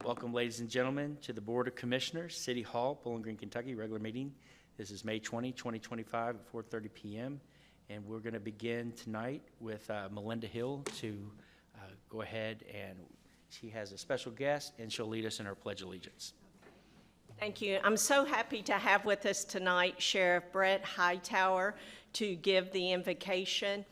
Welcome, ladies and gentlemen, to the Board of Commissioners, City Hall, Bowling Green, Kentucky, regular meeting. This is May 20, 2025 at 4:30 p.m. And we're going to begin tonight with Melinda Hill to go ahead, and she has a special guest, and she'll lead us in our Pledge of Allegiance. Thank you. I'm so happy to have with us tonight Sheriff Brett Hightower to give the invocation.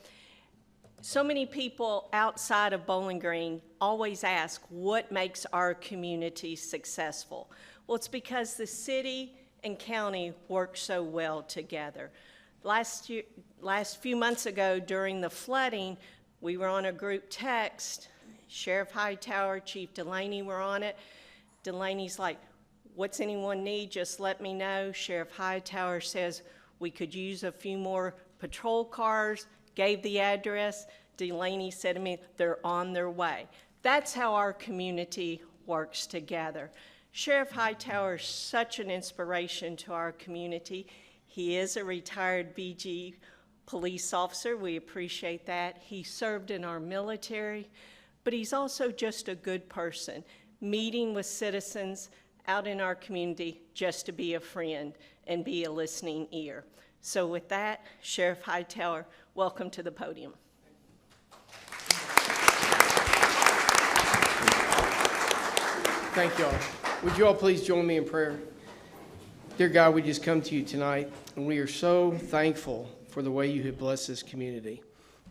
So many people outside of Bowling Green always ask what makes our community successful. Well, it's because the city and county work so well together. Last few months ago during the flooding, we were on a group text. Sheriff Hightower, Chief Delaney were on it. Delaney's like, what's anyone need? Just let me know. Sheriff Hightower says we could use a few more patrol cars, gave the address. Delaney said to me, they're on their way. That's how our community works together. Sheriff Hightower is such an inspiration to our community. He is a retired BG police officer. We appreciate that. He served in our military, but he's also just a good person, meeting with citizens out in our community just to be a friend and be a listening ear. So with that, Sheriff Hightower, welcome to the podium. Thank you all. Would you all please join me in prayer? Dear God, we just come to you tonight, and we are so thankful for the way you have blessed this community.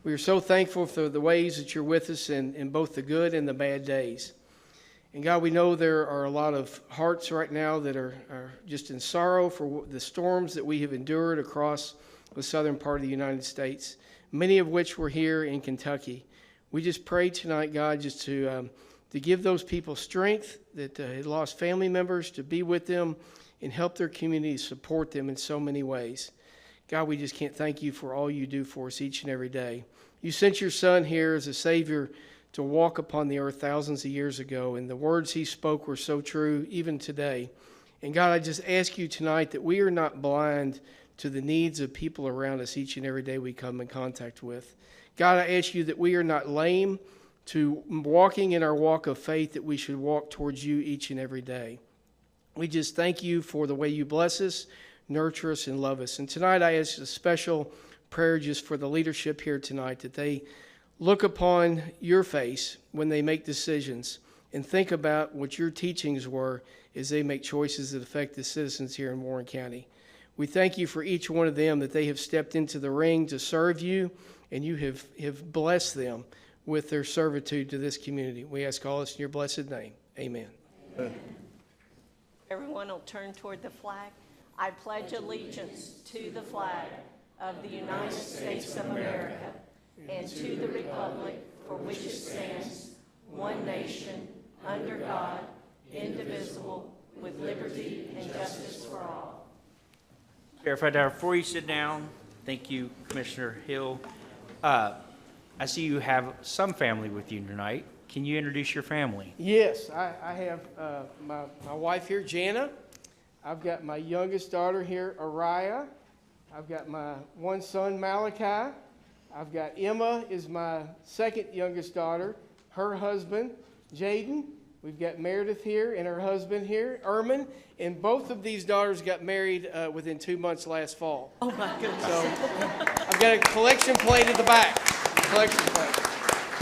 We are so thankful for the ways that you're with us in both the good and the bad days. And God, we know there are a lot of hearts right now that are just in sorrow for the storms that we have endured across the southern part of the United States, many of which were here in Kentucky. We just pray tonight, God, just to give those people strength that had lost family members, to be with them and help their community, support them in so many ways. God, we just can't thank you for all you do for us each and every day. You sent your Son here as a Savior to walk upon the earth thousands of years ago, and the words he spoke were so true even today. And God, I just ask you tonight that we are not blind to the needs of people around us each and every day we come in contact with. God, I ask you that we are not lame to walking in our walk of faith, that we should walk towards you each and every day. We just thank you for the way you bless us, nurture us, and love us. And tonight I ask a special prayer just for the leadership here tonight, that they look upon your face when they make decisions and think about what your teachings were as they make choices that affect the citizens here in Warren County. We thank you for each one of them, that they have stepped into the ring to serve you, and you have blessed them with their servitude to this community. We ask all this in your blessed name. Amen. Everyone will turn toward the flag. I pledge allegiance to the flag of the United States of America and to the republic for which it stands, one nation, under God, indivisible, with liberty and justice for all. Sheriff Hightower, before you sit down, thank you, Commissioner Hill. I see you have some family with you tonight. Can you introduce your family? Yes, I have my wife here, Jana. I've got my youngest daughter here, Araya. I've got my one son, Malachi. I've got Emma is my second youngest daughter, her husband, Jaden. We've got Meredith here and her husband here, Ermin. And both of these daughters got married within 2 months last fall. Oh my goodness. So I've got a collection plate at the back. Collection plate.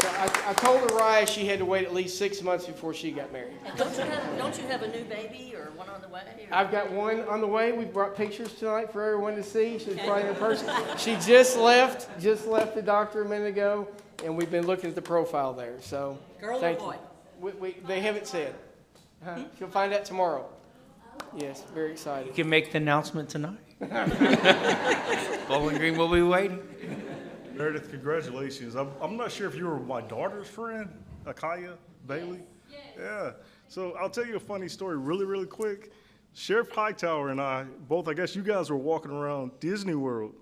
So I told Araya she had to wait at least 6 months before she got married. And don't you have a new baby or one on the way? Or? I've got one on the way. We brought pictures tonight for everyone to see. She's probably in person. She just left the doctor a minute ago, and we've been looking at the profile there. So Girl or boy? They haven't said. She'll find out tomorrow. Yes, very excited. You can make the announcement tonight. Bowling Green will be waiting. Meredith, congratulations. I'm not sure if you were my daughter's friend, Akaya Bailey. Yes. Yeah. So I'll tell you a funny story really, really quick. Sheriff Hightower and I, both, I guess you guys were walking around Disney World.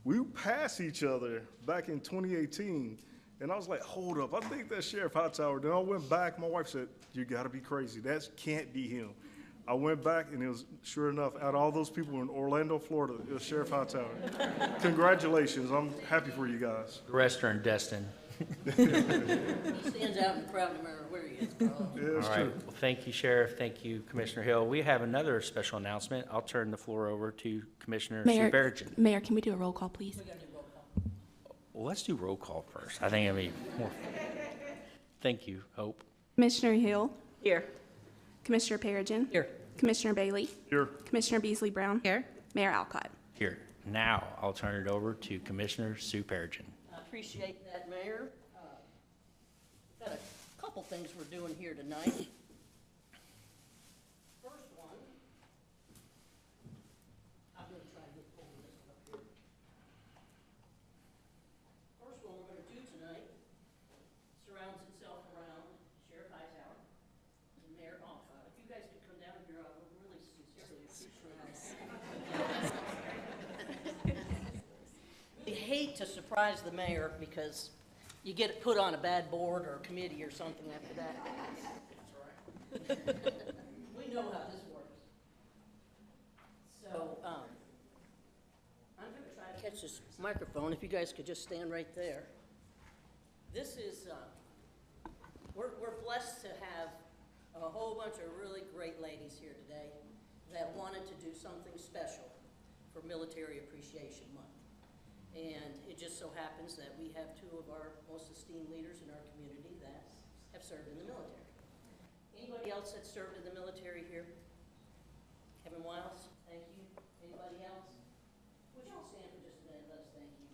We passed each other back in 2018. And I was like, hold up, I think that's Sheriff Hightower. Then I went back, my wife said, you gotta be crazy. That can't be him. I went back, and it was, sure enough, out of all those people in Orlando, Florida, it was Sheriff Hightower. Congratulations. I'm happy for you guys. The rest are in Destin. He stands out in the crowd no matter where he is, Carl. Yeah, it's All true. right, well, thank you, Sheriff, thank you, Commissioner Hill. We have another special announcement. I'll turn the floor over to Commissioner Mayor, Subarajan. Mayor, can we do a roll call, please? Well, let's do roll call first. I think it'll be more. Thank you, Hope. Commissioner Hill, Here. Commissioner Perigin. Here. Commissioner Bailey, Here, Commissioner Beasley Brown. Here. Mayor Alcott. Here. Now, I'll turn it over to Commissioner Sue Perigin. I appreciate that, Mayor. Got a couple things we're doing here tonight. First one, I'm gonna try to get hold of this up here. First one we're gonna do tonight surrounds itself around Sheriff Hightower and Mayor Alcott. If you guys could come down here, I would really sincerely appreciate it. We hate to surprise the mayor because you get put on a bad board or committee or something after that. We know how this works. So, I'm gonna try to catch this microphone, if you guys could just stand right there. This is, we're blessed to have a whole bunch of really great ladies here today that wanted to do something special for Military Appreciation Month. And it just so happens that we have two of our most esteemed leaders in our community that have served in the military. Anybody else that served in the military here? Kevin Wiles, thank you. Anybody else? Would you all stand for just a minute? Let us thank you.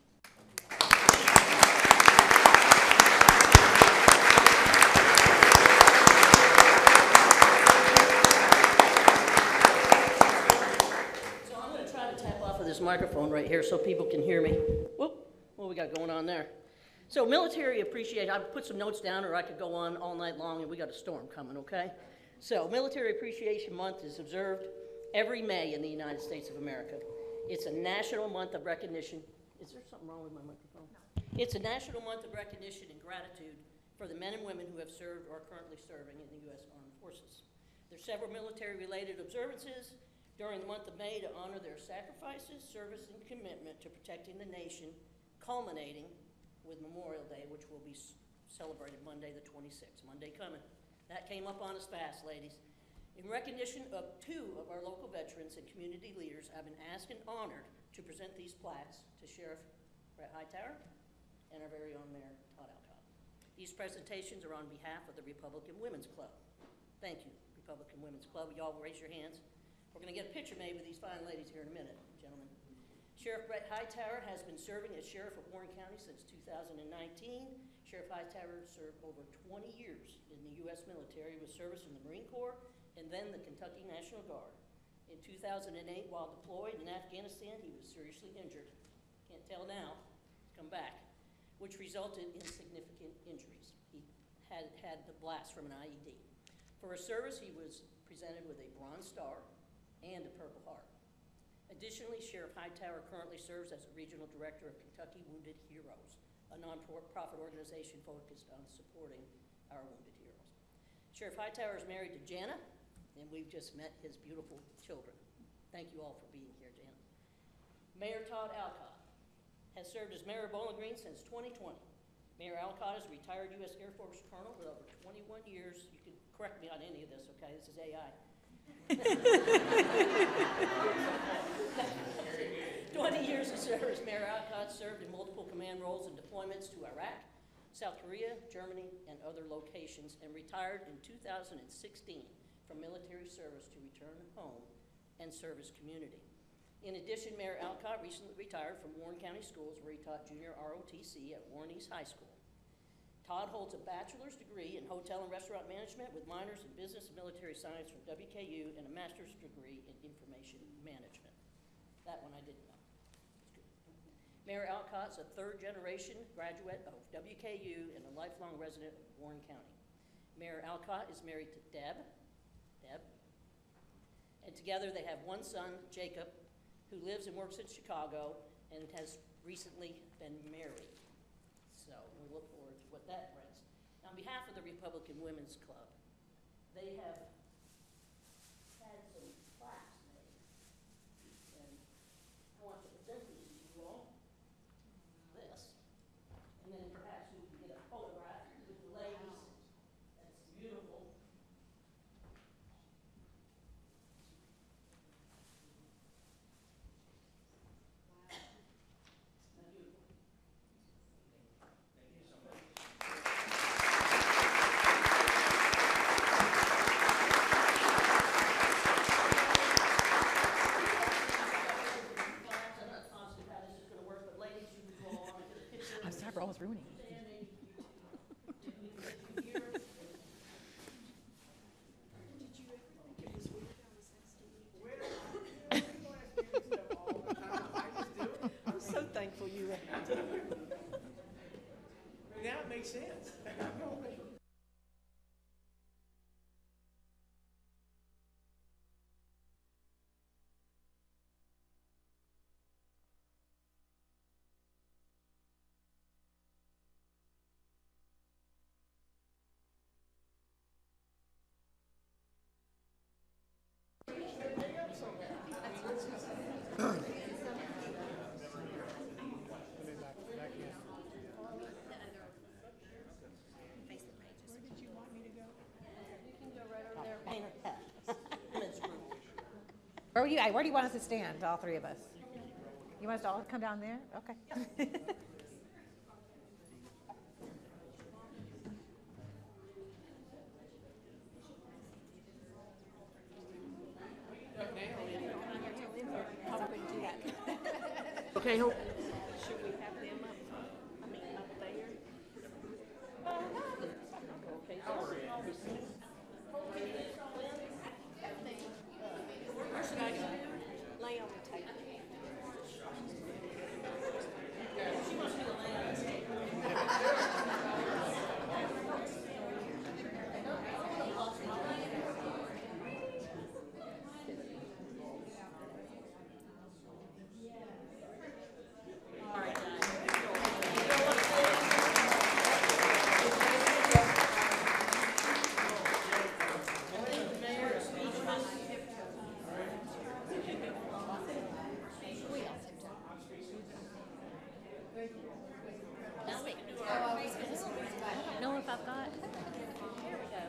So I'm gonna try to tap off of this microphone right here so people can hear me. Whoop, what we got going on there? So military appreciation, I put some notes down or I could go on all night long and we got a storm coming, okay? So Military Appreciation Month is observed every May in the United States of America. It's a national month of recognition. Is there something wrong with my microphone? No. It's a national month of recognition and gratitude for the men and women who have served or are currently serving in the U.S. Armed Forces. There's several military-related observances during the month of May to honor their sacrifices, service, and commitment to protecting the nation, culminating with Memorial Day, which will be celebrated Monday the 26th. Monday coming. That came up on us fast, ladies. In recognition of two of our local veterans and community leaders, I've been asked and honored to present these plaques to Sheriff Brett Hightower and our very own Mayor Todd Alcott. These presentations are on behalf of the Republican Women's Club. Thank you, Republican Women's Club. Y'all raise your hands. We're gonna get a picture made with these fine ladies here in a minute, gentlemen. Sheriff Brett Hightower has been serving as Sheriff of Warren County since 2019. Sheriff Hightower served over 20 years in the U.S. military with service in the Marine Corps and then the Kentucky National Guard. In 2008, while deployed in Afghanistan, he was seriously injured. Can't tell now, he's come back, which resulted in significant injuries. He had the blast from an IED. For his service, he was presented with a Bronze Star and a Purple Heart. Additionally, Sheriff Hightower currently serves as a regional director of Kentucky Wounded Heroes, a non-profit organization focused on supporting our wounded heroes. Sheriff Hightower is married to Jana, and we've just met his beautiful children. Thank you all for being here, Jana. Mayor Todd Alcott has served as mayor of Bowling Green since 2020. Mayor Alcott is a retired U.S. Air Force colonel with over 21 years. You can correct me on any of this, okay? This is AI. 20 years of service, Mayor Alcott served in multiple command roles and deployments to Iraq, South Korea, Germany, and other locations, and retired in 2016 from military service to return home and serve his community. In addition, Mayor Alcott recently retired from Warren County Schools, where he taught junior ROTC at Warren East High School. Todd holds a bachelor's degree in hotel and restaurant management with minors in business and military science from WKU and a master's degree in information management. That one I didn't know. Mayor Alcott's a third-generation graduate of WKU and a lifelong resident of Warren County. Mayor Alcott is married to Deb, and together they have one son, Jacob, who lives and works in Chicago and has recently been married. So we look forward to what that brings. Now, on behalf of the Republican Women's Club, they have had some plaques made. And I want to present these to you all. This. And then perhaps we can get a photograph with the ladies Where do you want us to stand, all three of us? You want us to all come down there? Okay. Okay, hold. Should we have them up, up there? Lay on the table. Know if I've got. Here we go.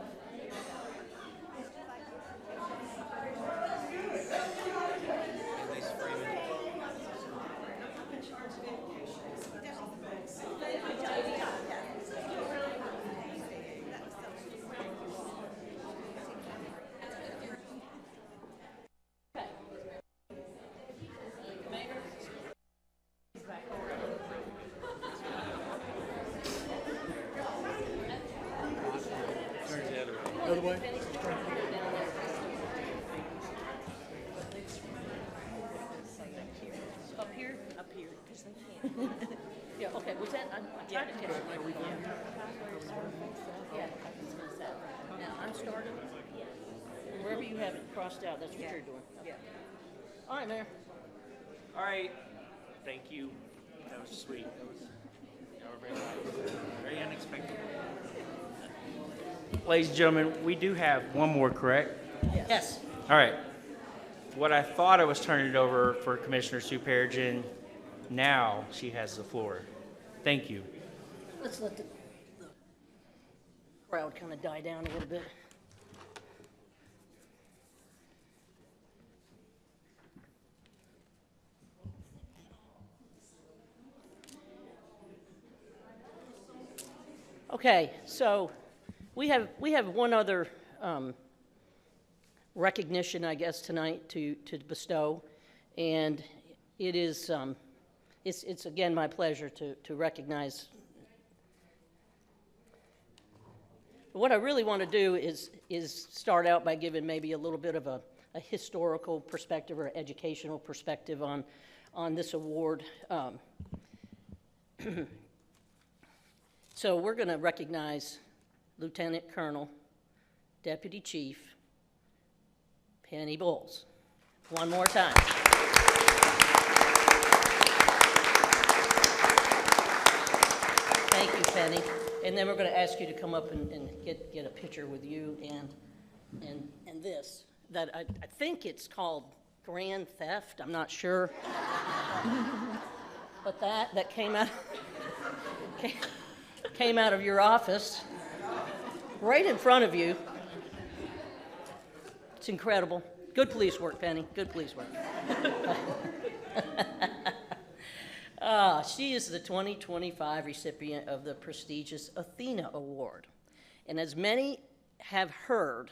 Other way? Up here? Up here, because they can't. Yeah, okay, was that, I'm trying to catch the microphone. Yeah, I was gonna say. Now, I'm starting. Wherever you have it crossed out, that's what you're doing. Yeah. All right, Mayor. All right, thank you. That was sweet. That were very nice. Very unexpected. Ladies and gentlemen, we do have one more, correct? Yes. All right. What I thought I was turning it over for Commissioner Sue Perigin, now she has the floor. Thank you. Let's let the crowd kind of die down a little bit. Okay, so we have one other recognition, I guess, tonight to bestow, and it is it's again my pleasure to recognize. What I really want to do is start out by giving maybe a little bit of a historical perspective or educational perspective on this award. So we're going to recognize Lieutenant Colonel, Deputy Chief Penny Bowles. One more time. Thank you, Penny. And then we're going to ask you to come up and get a picture with you and this, that I think it's called grand theft. I'm not sure. But that came out of your office, right in front of you. It's incredible. Good police work, Penny. Good police work. She is the 2025 recipient of the prestigious Athena Award. And as many have heard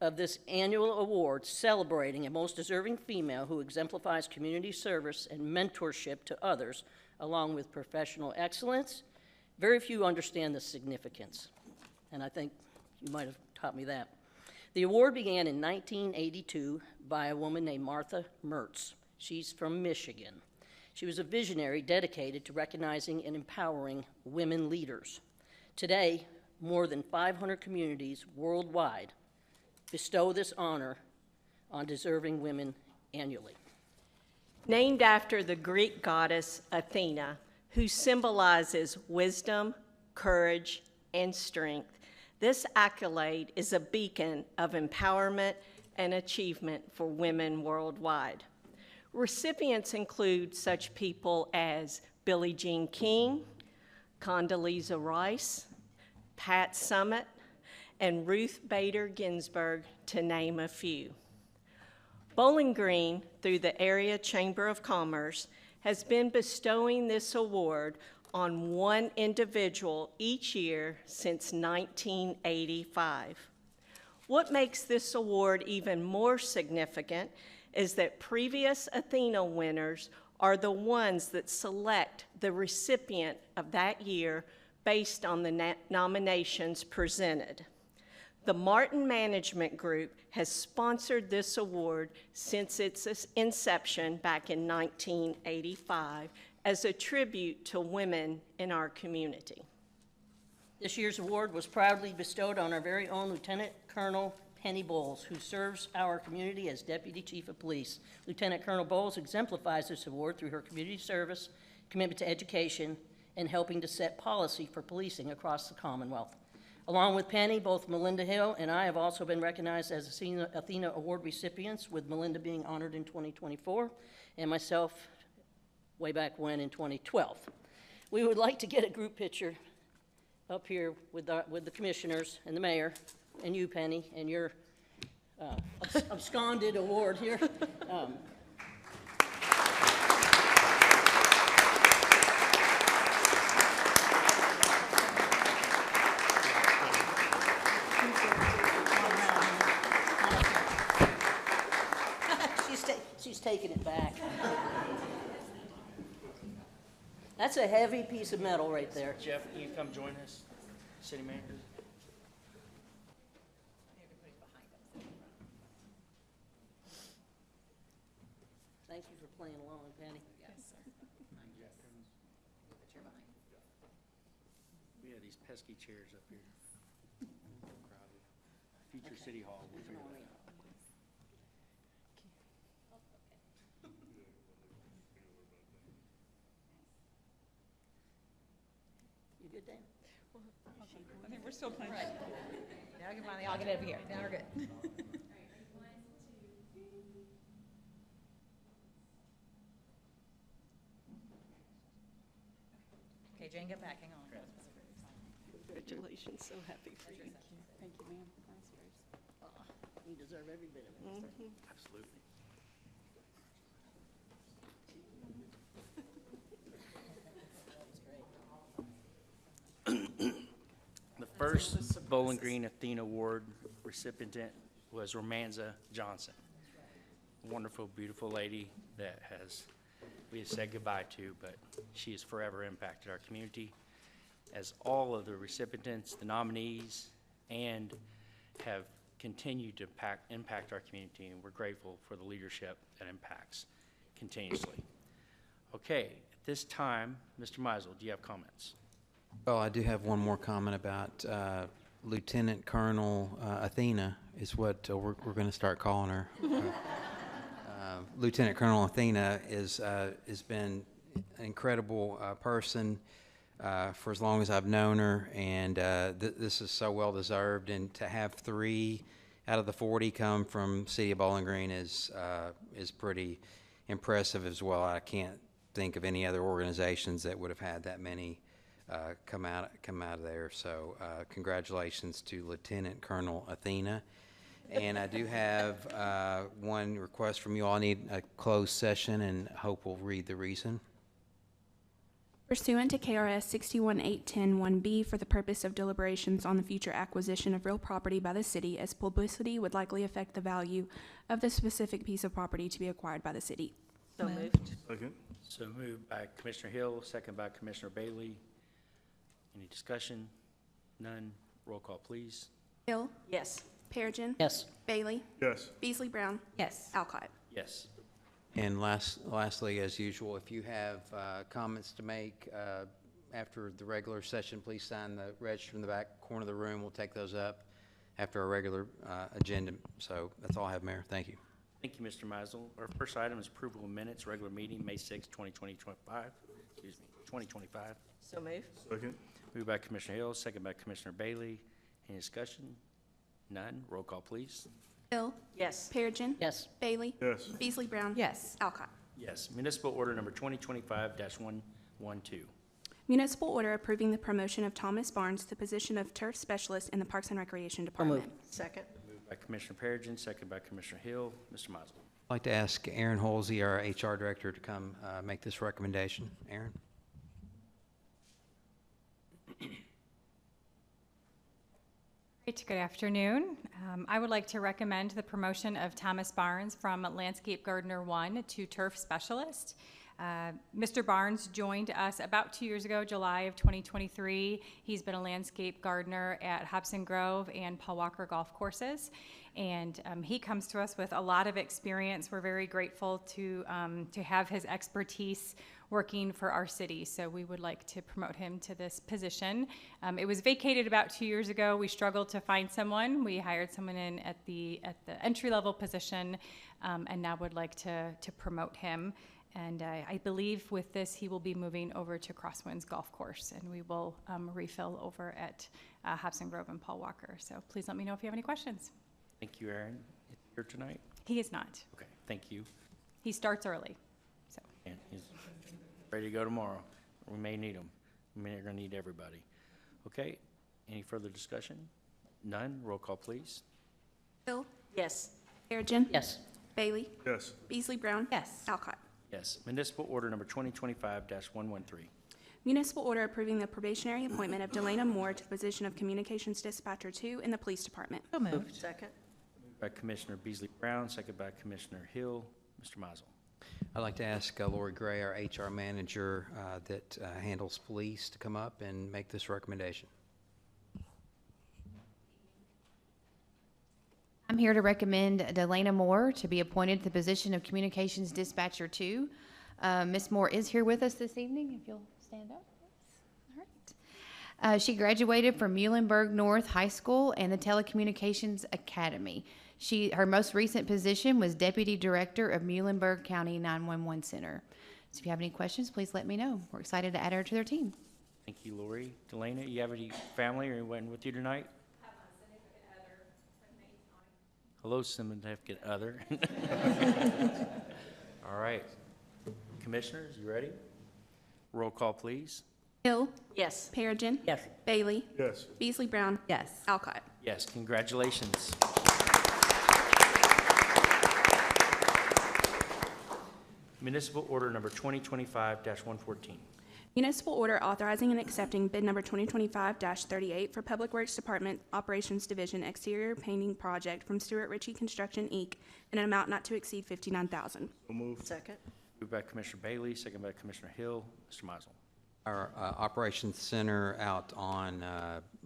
of this annual award celebrating a most deserving female who exemplifies community service and mentorship to others, along with professional excellence, very few understand the significance, and I think you might have taught me that. The award began in 1982 by a woman named Martha Mertz. She's from Michigan. She was a visionary dedicated to recognizing and empowering women leaders. Today, more than 500 communities worldwide bestow this honor on deserving women annually. Named after the Greek goddess Athena, who symbolizes wisdom, courage, and strength, this accolade is a beacon of empowerment and achievement for women worldwide. Recipients include such people as Billie Jean King, Condoleezza Rice, Pat Summitt, and Ruth Bader Ginsburg, to name a few. Bowling Green, through the Area Chamber of Commerce, has been bestowing this award on one individual each year since 1985. What makes this award even more significant is that previous Athena winners are the ones that select the recipient of that year based on the nominations presented. The Martin Management Group has sponsored this award since its inception back in 1985 as a tribute to women in our community. This year's award was proudly bestowed on our very own Lieutenant Colonel Penny Bowles, who serves our community as Deputy Chief of Police. Lieutenant Colonel Bowles exemplifies this award through her community service, commitment to education, and helping to set policy for policing across the Commonwealth. Along with Penny, both Melinda Hill and I have also been recognized as Athena Award recipients, with Melinda being honored in 2024, and myself way back when in 2012. We would like to get a group picture up here with the commissioners and the mayor, and you, Penny, and your absconded award here. She's taking it back. That's a heavy piece of metal right there. Jeff, can you come join us, city manager? Thank you for playing along, Penny. We have these pesky chairs up here. Crowded. Future city hall, we'll figure that out. You good, Dan? I think we're still playing. Right. Now I can finally all get over here. Now we're good. Okay, Jane, get back. Hang on. Congratulations, so happy for you. Thank you, ma'am. You deserve every bit of it. Absolutely. The first Bowling Green Athena Award recipient was Romanza Johnson. A wonderful, beautiful lady that we have said goodbye to, but she has forever impacted our community, as all of the recipients, the nominees, and have continued to impact our community, and we're grateful for the leadership that impacts continuously. Okay, at this time, Mr. Meisel, do you have comments? Well, I do have one more comment about Lieutenant Colonel Athena is what we're going to start calling her. Lieutenant Colonel Athena has been an incredible person for as long as I've known her, and this is so well deserved. And to have 3 out of the 40 come from City of Bowling Green is pretty impressive as well. I can't think of any other organizations that would have had that many come out of there. So congratulations to Lieutenant Colonel Athena. And I do have one request from you all. I need a closed session, and Hope will read the reason. Pursuant to KRS 618101B, for the purpose of deliberations on the future acquisition of real property by the city, as publicity would likely affect the value of the specific piece of property to be acquired by the city. So moved. Second. So moved by Commissioner Hill, second by Commissioner Bailey. Any discussion? None. Roll call, please. Hill. Yes. Perigin. Yes. Bailey. Yes. Beasley Brown. Yes. Alcott. Yes. And lastly, as usual, if you have comments to make after the regular session, please sign the register in the back corner of the room. We'll take those up after our regular agenda. So that's all I have, Mayor. Thank you. Thank you, Mr. Meisel. Our first item is approval of minutes, regular meeting, May 6, 2025. 2025. So moved. Second. Moved by Commissioner Hill, second by Commissioner Bailey. Any discussion? None. Roll call, please. Hill. Yes. Perigin. Yes. Bailey. Yes. Beasley Brown. Yes. Alcott. Yes. Municipal order number 2025-112. Municipal order approving the promotion of Thomas Barnes to the position of turf specialist in the Parks and Recreation Department. Second. Moved by Commissioner Perigin, second by Commissioner Hill. Mr. Meisel. I'd like to ask Aaron Holsey, our HR Director, to come make this recommendation. Aaron? Great, good afternoon. I would like to recommend the promotion of Thomas Barnes from Landscape Gardener 1 to Turf Specialist. Mr. Barnes joined us about 2 years ago, July of 2023. He's been a landscape gardener at Hobson Grove and Paul Walker Golf Courses. And he comes to us with a lot of experience. We're very grateful to have his expertise working for our city. So we would like to promote him to this position. It was vacated about 2 years ago. We struggled to find someone. We hired someone in at the entry-level position, and now would like to promote him. And I believe with this, he will be moving over to Crosswinds Golf Course, and we will refill over at Hobson Grove and Paul Walker. So please let me know if you have any questions. Thank you, Aaron. Is he here tonight? He is not. Okay, thank you. He starts early. So And he's ready to go tomorrow. We may need him. We're going to need everybody. Okay, any further discussion? None. Roll call, please. Hill. Yes. Perigin. Yes. Bailey. Yes. Beasley Brown. yes. Alcott. Yes. Municipal order number 2025-113. Municipal order approving the probationary appointment of Delana Moore to the position of Communications Dispatcher 2 in the Police Department. So moved. Second. By Commissioner Beasley Brown, second by Commissioner Hill. Mr. Mizel. I'd like to ask Lori Gray, our HR Manager that handles police, to come up and make this recommendation. I'm here to recommend Delana Moore to be appointed to the position of Communications Dispatcher 2. Ms. Moore is here with us this evening, if you'll stand up. All right. She graduated from Muhlenberg North High School and the Telecommunications Academy. Her most recent position was Deputy Director of Muhlenberg County 911 Center. So if you have any questions, please let me know. We're excited to add her to their team. Thank you, Lori. Delana, you have any family or anyone with you tonight? Hello, significant other. All right. Commissioners, you ready? Roll call, please. Hill. Yes. Perigin. Yes. Bailey. Yes. Beasley Brown. Yes. Alcott. Yes, congratulations. Municipal order number 2025-114. Municipal order authorizing and accepting bid number 2025-38 for Public Works Department Operations Division Exterior Painting Project from Stuart Ritchie Construction, Inc. in an amount not to exceed $59,000. So moved. Second. Moved by Commissioner Bailey, second by Commissioner Hill. Mr. Mizel. Our operations center out on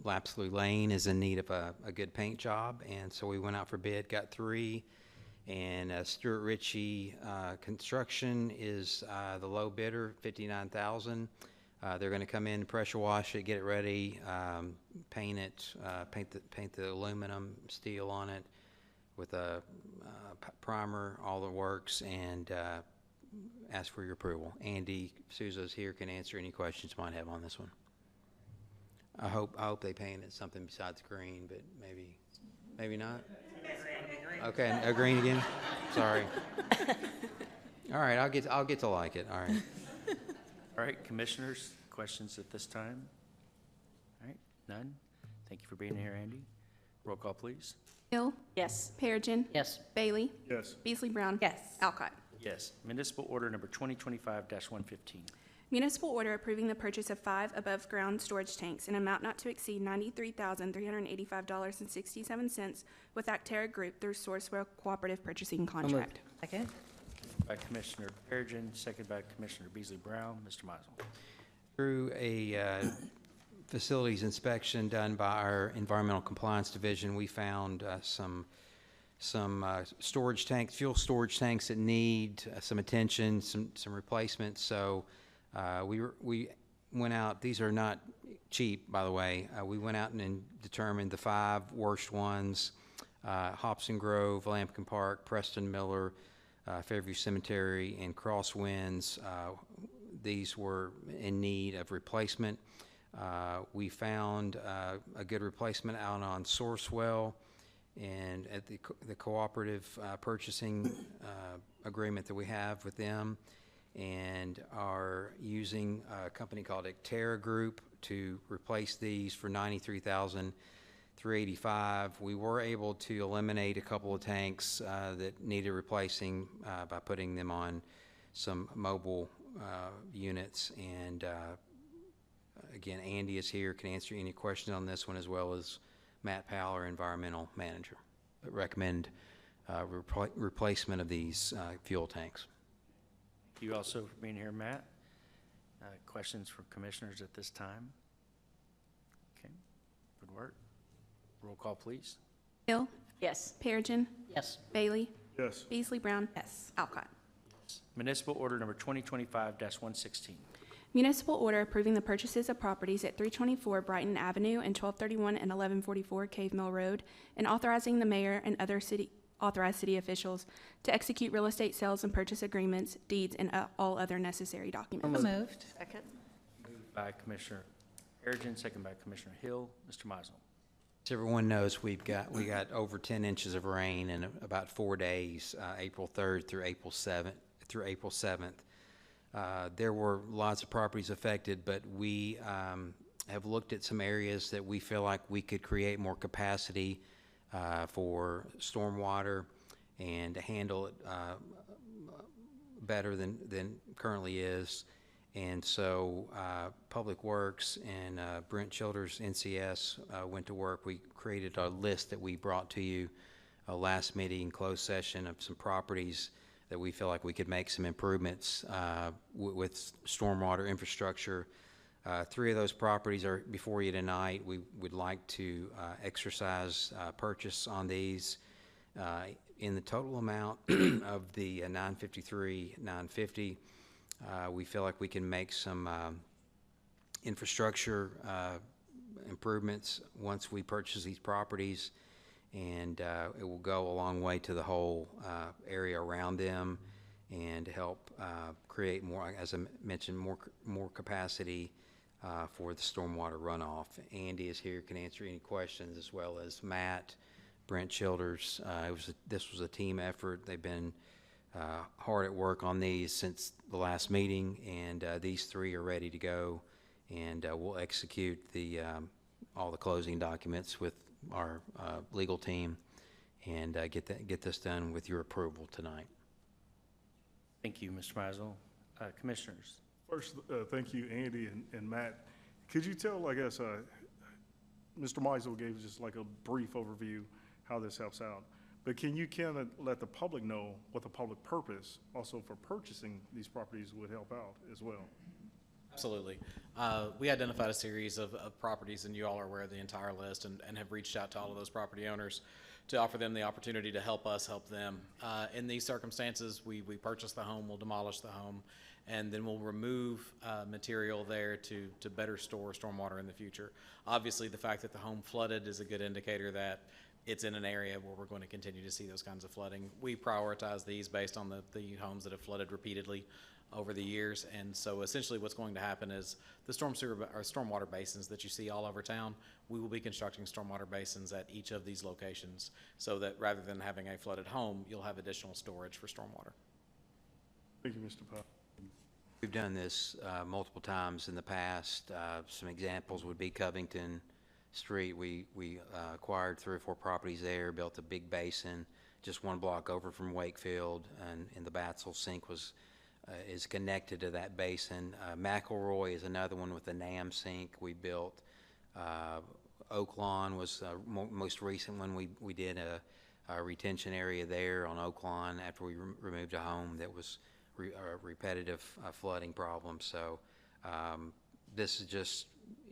Lapsley Lane is in need of a good paint job, and so we went out for bid, got 3, and Stuart Ritchie Construction is the low bidder, $59,000. They're going to come in, pressure wash it, get it ready, paint it, paint the aluminum steel on it with a primer, all the works, and ask for your approval. Andy Souza's here, can answer any questions you might have on this one. I hope they paint it something besides green, but maybe not. Okay, a green again. Sorry. All right, I'll get to like it. All right. All right, commissioners, questions at this time? All right, none. Thank you for being here, Andy. Roll call, please. Hill. Yes. Perigin. Yes. Bailey. Yes. Beasley Brown. Yes. Alcott. Yes. Municipal order number 2025-115. Municipal order approving the purchase of 5 above-ground storage tanks in an amount not to exceed $93,385.67 with Actera Group through Sourcewell Cooperative Purchasing Contract. Second. By Commissioner Perigin, second by Commissioner Beasley Brown. Mr. Mizel. Through a facilities inspection done by our Environmental Compliance Division, we found some storage tanks, fuel storage tanks that need some attention, some replacements. So we went out. These are not cheap, by the way. We went out and determined the 5 worst ones: Hobson Grove, Lampkin Park, Preston Miller, Fairview Cemetery, and Crosswinds. These were in need of replacement. We found a good replacement out on Sourcewell, and at the cooperative purchasing agreement that we have with them, and are using a company called Actera Group to replace these for $93,385. 385. We were able to eliminate a couple of tanks that needed replacing by putting them on some mobile units. And again, Andy is here, can answer any questions on this one, as well as Matt Powell, our environmental manager. But recommend replacement of these fuel tanks. Thank you also for being here, Matt. Questions from commissioners at this time? Okay, good work. Roll call, please. Hill. Yes. Perigin. Yes. Bailey. Yes. Beasley Brown. Yes. Alcott. Municipal order number 2025-116. Municipal order approving the purchases of properties at 324 Brighton Avenue and 1231 and 1144 Cave Mill Road, and authorizing the mayor and other authorized city officials to execute real estate sales and purchase agreements, deeds, and all other necessary documents. So moved. Second. Moved by Commissioner Perigin, second by Commissioner Hill. Mr. Mizel. As everyone knows, we got over 10 inches of rain in about 4 days, April 3rd through April 7th. There were lots of properties affected, but we have looked at some areas that we feel like we could create more capacity for stormwater and to handle it better than currently is. And so Public Works and Brent Childers, NCS, went to work. We created a list that we brought to you last meeting, closed session, of some properties that we feel like we could make some improvements with stormwater infrastructure. 3 of those properties are before you tonight. We would like to exercise purchase on these in the total amount of the $953,950. We feel like we can make some infrastructure improvements once we purchase these properties, and it will go a long way to the whole area around them and help create more, as I mentioned, more capacity for the stormwater runoff. Andy is here, can answer any questions, as well as Matt, Brent Childers. This was a team effort. They've been hard at work on these since the last meeting, and these 3 are ready to go, and we'll execute all the closing documents with our legal team and get this done with your approval tonight. Thank you, Mr. Mizel. Commissioners. First, thank you, Andy and Matt. Could you tell, I guess, Mr. Mizel gave just like a brief overview how this helps out, but can you kind of let the public know what the public purpose also for purchasing these properties would help out as well? Absolutely. We identified a series of properties, and you all are aware of the entire list, and have reached out to all of those property owners to offer them the opportunity to help us help them. In these circumstances, we purchase the home, we'll demolish the home, and then we'll remove material there to better store stormwater in the future. Obviously, the fact that the home flooded is a good indicator that it's in an area where we're going to continue to see those kinds of flooding. We prioritize these based on the homes that have flooded repeatedly over the years, and so essentially what's going to happen is the stormwater basins that you see all over town, we will be constructing stormwater basins at each of these locations, so that rather than having a flooded home, you'll have additional storage for stormwater. Thank you, Mr. Powell. We've done this multiple times in the past. Some examples would be Covington Street. We acquired 3 or 4 properties there, built a big basin just 1 block over from Wakefield, and the Batzel sink is connected to that basin. McElroy is another one with the NAM sink we built. Oak Lawn was most recent one. We did a retention area there on Oak Lawn after we removed a home that was a repetitive flooding problem. So this is just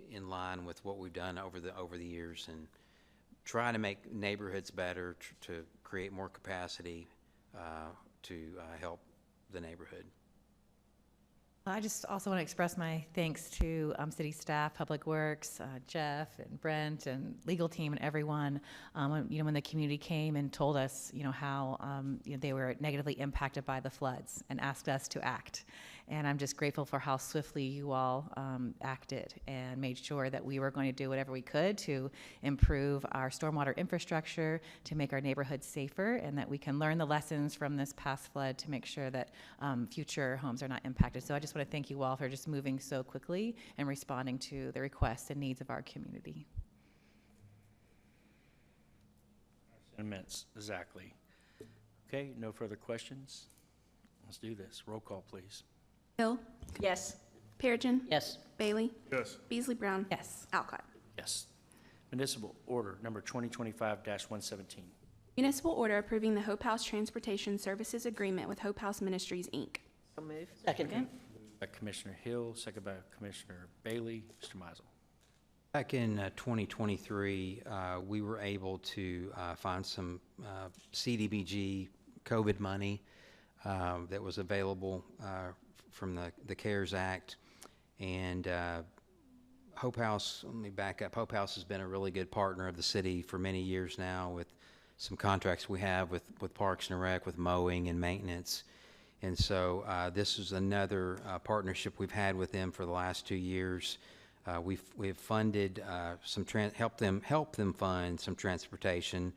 in line with what we've done over the years, and trying to make neighborhoods better, to create more capacity to help the neighborhood. I just also want to express my thanks to city staff, Public Works, Jeff and Brent and legal team and everyone. When the community came and told us, how they were negatively impacted by the floods and asked us to act. And I'm just grateful for how swiftly you all acted and made sure that we were going to do whatever we could to improve our stormwater infrastructure, to make our neighborhoods safer, and that we can learn the lessons from this past flood to make sure that future homes are not impacted. So I just want to thank you all for just moving so quickly and responding to the requests and needs of our community. Amendments, exactly. Okay, no further questions? Let's do this. Roll call, please. Hill. Yes. Perigin. Yes. Bailey. Yes. Beasley Brown. Yes. Alcott. Yes. Municipal order number 2025-117. Municipal order approving the Hope House Transportation Services Agreement with Hope House Ministries, Inc. So moved. Second. By Commissioner Hill, second by Commissioner Bailey. Mr. Mizel. Back in 2023, we were able to find some CDBG COVID money that was available from the CARES Act. And Hope House, let me back up, Hope House has been a really good partner of the city for many years now with some contracts we have with Parks and Rec, with mowing and maintenance. And so this is another partnership we've had with them for the last 2 years. We've funded help them fund some transportation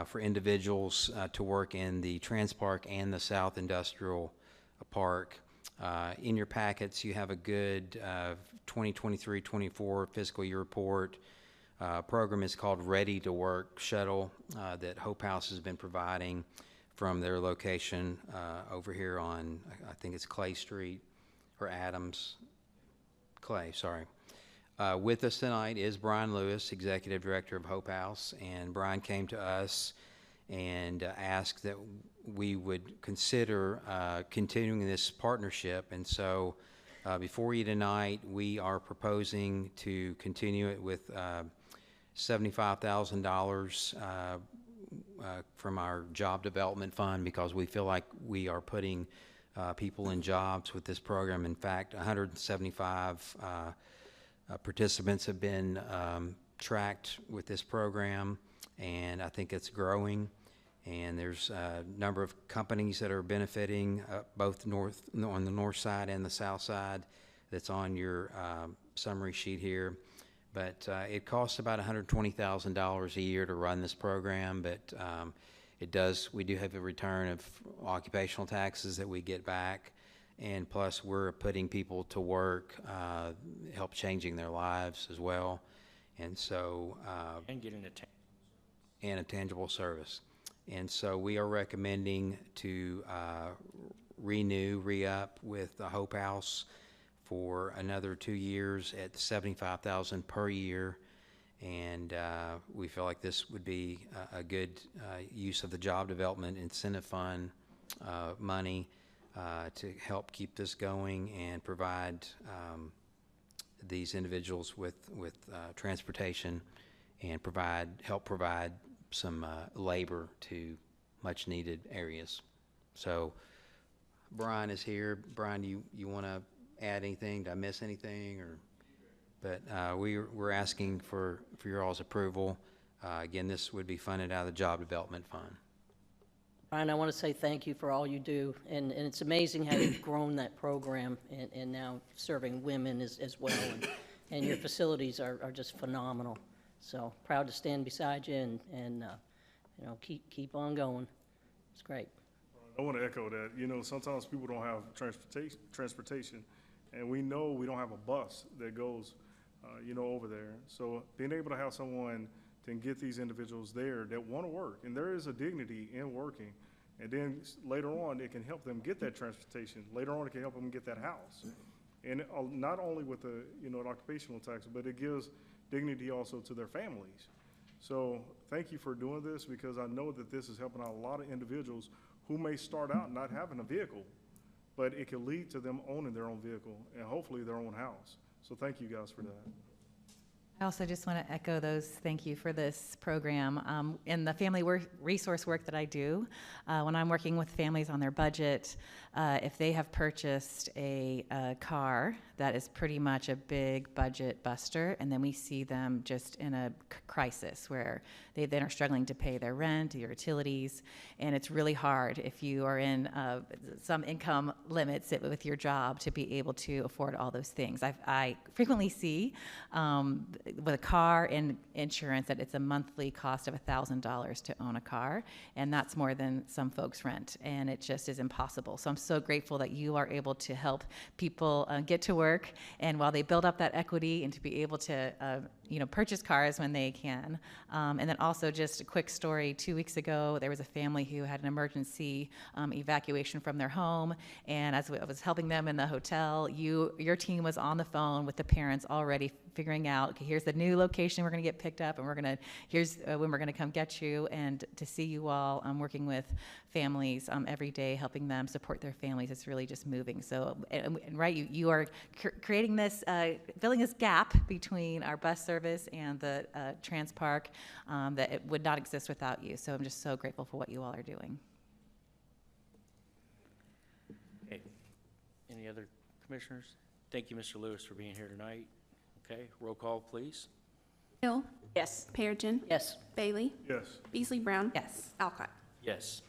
for individuals to work in the Trans Park and the South Industrial Park. In your packets, you have a good 2023-24 fiscal year report. Program is called Ready to Work Shuttle that Hope House has been providing from their location over here on, I think it's Clay Street or Adams. Clay, sorry. With us tonight is Brian Lewis, Executive Director of Hope House, and Brian came to us and asked that we would consider continuing this partnership. And so before you tonight, we are proposing to continue it with $75,000 from our job development fund, because we feel like we are putting people in jobs with this program. In fact, 175 participants have been tracked with this program, and I think it's growing. And there's a number of companies that are benefiting both on the north side and the south side. That's on your summary sheet here. But it costs about $120,000 a year to run this program, but we do have a return of occupational taxes that we get back, and plus we're putting people to work, help changing their lives as well, and so And getting a tangible service. And so we are recommending to re-up with the Hope House for another 2 years at $75,000 per year, and we feel like this would be a good use of the job development incentive fund money to help keep this going and provide these individuals with transportation and help provide some labor to much needed areas. So Brian is here. Brian, you want to add anything? Did I miss anything? But we're asking for your all's approval. Again, this would be funded out of the Job Development Fund. Brian, I want to say thank you for all you do, and it's amazing how you've grown that program and now serving women as well, and your facilities are just phenomenal. So proud to stand beside you and keep on going. It's great. I want to echo that. Sometimes people don't have transportation, and we know we don't have a bus that goes, over there. So being able to have someone to get these individuals there that want to work, and there is a dignity in working, and then later on it can help them get that transportation. Later on it can help them get that house, and not only with the an occupational tax, but it gives dignity also to their families. So thank you for doing this, because I know that this is helping out a lot of individuals who may start out not having a vehicle, but it can lead to them owning their own vehicle and hopefully their own house. So thank you guys for that. I also just want to echo those thank you for this program. In the family resource work that I do, when I'm working with families on their budget, if they have purchased a car, that is pretty much a big budget buster, and then we see them just in a crisis where they then are struggling to pay their rent, their utilities, and it's really hard if you are in some income limits with your job to be able to afford all those things. I frequently see with a car and insurance that it's a monthly cost of $1,000 to own a car, and that's more than some folks rent, and it just is impossible. So I'm so grateful that you are able to help people get to work, and while they build up that equity and to be able to purchase cars when they can. And then also just a quick story, 2 weeks ago, there was a family who had an emergency evacuation from their home. And as I was helping them in the hotel, your team was on the phone with the parents already figuring out, okay, here's the new location we're going to get picked up, and here's when we're going to come get you. And to see you all working with families every day, helping them support their families, it's really just moving. So, and right, you are creating this, filling this gap between our bus service and the Trans Park that it would not exist without you. So I'm just so grateful for what you all are doing. Okay. Any other commissioners? Thank you, Mr. Lewis, for being here tonight. Okay, roll call, please. Hill. Yes. Perigin. Yes. Bailey. Yes. Beasley Brown. Yes. Alcott. Yes.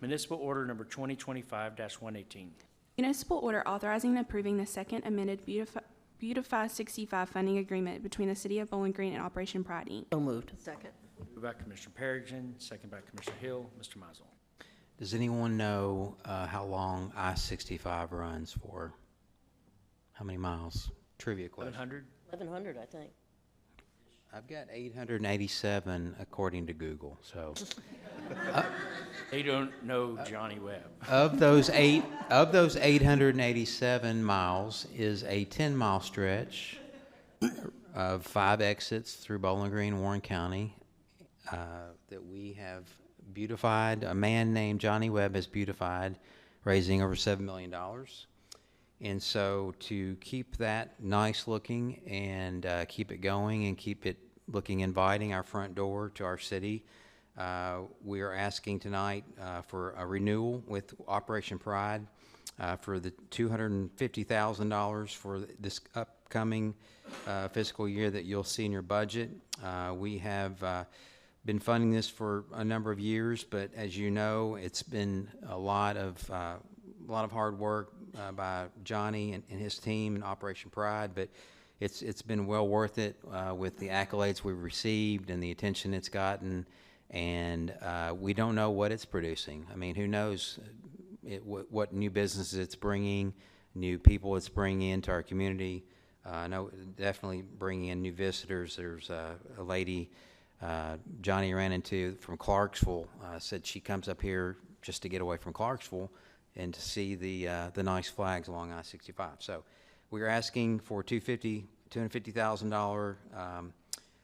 Municipal order number 2025-118. Municipal order authorizing and approving the second amended Beautify 65 funding agreement between the City of Bowling Green and Operation Pride, Inc. So moved. Second. Moved by Commissioner Perigin, second by Commissioner Hill. Mr. Mizel. Does anyone know how long I-65 runs for? How many miles? Trivia question. 1100? 1,100, I think. I've got 887 according to Google, so. They don't know Johnny Webb. Of those 887 miles is a 10-mile stretch of 5 exits through Bowling Green, Warren County, that we have beautified. A man named Johnny Webb has beautified, raising over $7 million. And so to keep that nice looking and keep it going and keep it looking inviting, our front door to our city, we are asking tonight for a renewal with Operation Pride for the $250,000 for this upcoming fiscal year that you'll see in your budget. We have been funding this for a number of years, but as you know, it's been a lot of hard work by Johnny and his team in Operation Pride, but it's been well worth it with the accolades we've received and the attention it's gotten, and we don't know what it's producing. I mean, who knows what new businesses it's bringing, new people it's bringing into our community. I know definitely bringing in new visitors. There's a lady Johnny ran into from Clarksville, said she comes up here just to get away from Clarksville and to see the nice flags along I-65. So we're asking for $250,000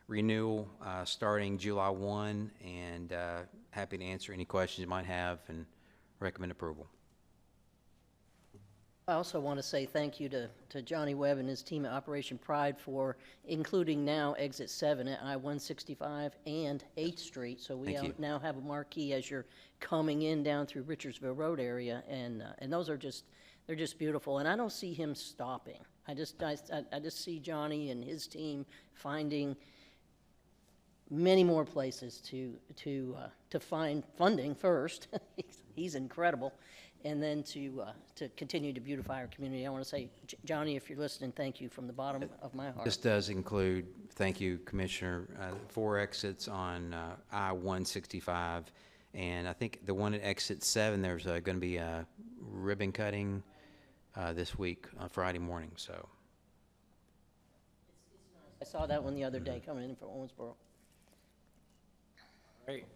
renewal starting July 1, and happy to answer any questions you might have and recommend approval. I also want to say thank you to Johnny Webb and his team at Operation Pride for including now Exit 7 at I-165 and 8th Street. So we now have a marquee as you're coming in down through Richardsville Road area, and those are they're just beautiful. And I don't see him stopping. I just see Johnny and his team finding many more places to find funding first. He's incredible. And then to continue to beautify our community. I want to say, Johnny, if you're listening, thank you from the bottom of my heart. This does include, thank you, Commissioner, 4 exits on I-165, and I think the one at Exit 7, there's going to be a ribbon cutting this week on Friday morning. So I saw that one the other day coming in from Owensboro. Great.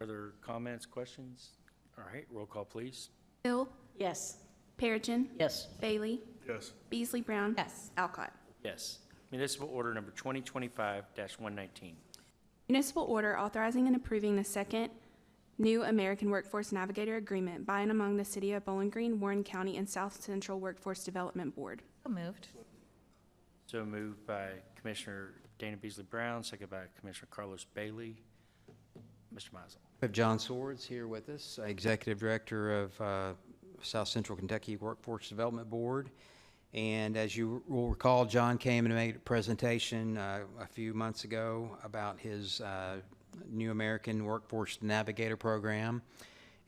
Further comments, questions? All right, roll call, please. Hill. Yes. Perigin. Yes. Bailey. Yes. Beasley Brown. Yes. Alcott. Yes. Municipal order number 2025-119. Municipal order authorizing and approving the second new American Workforce Navigator Agreement by and among the City of Bowling Green, Warren County, and South Central Workforce Development Board. So moved. So moved by Commissioner Dana Beasley Brown, second by Commissioner Carlos Bailey. Mr. Mizel. we have John Swords here with us, Executive Director of South Central Kentucky Workforce Development Board. And as you will recall, John came and made a presentation a few months ago about his new American Workforce Navigator program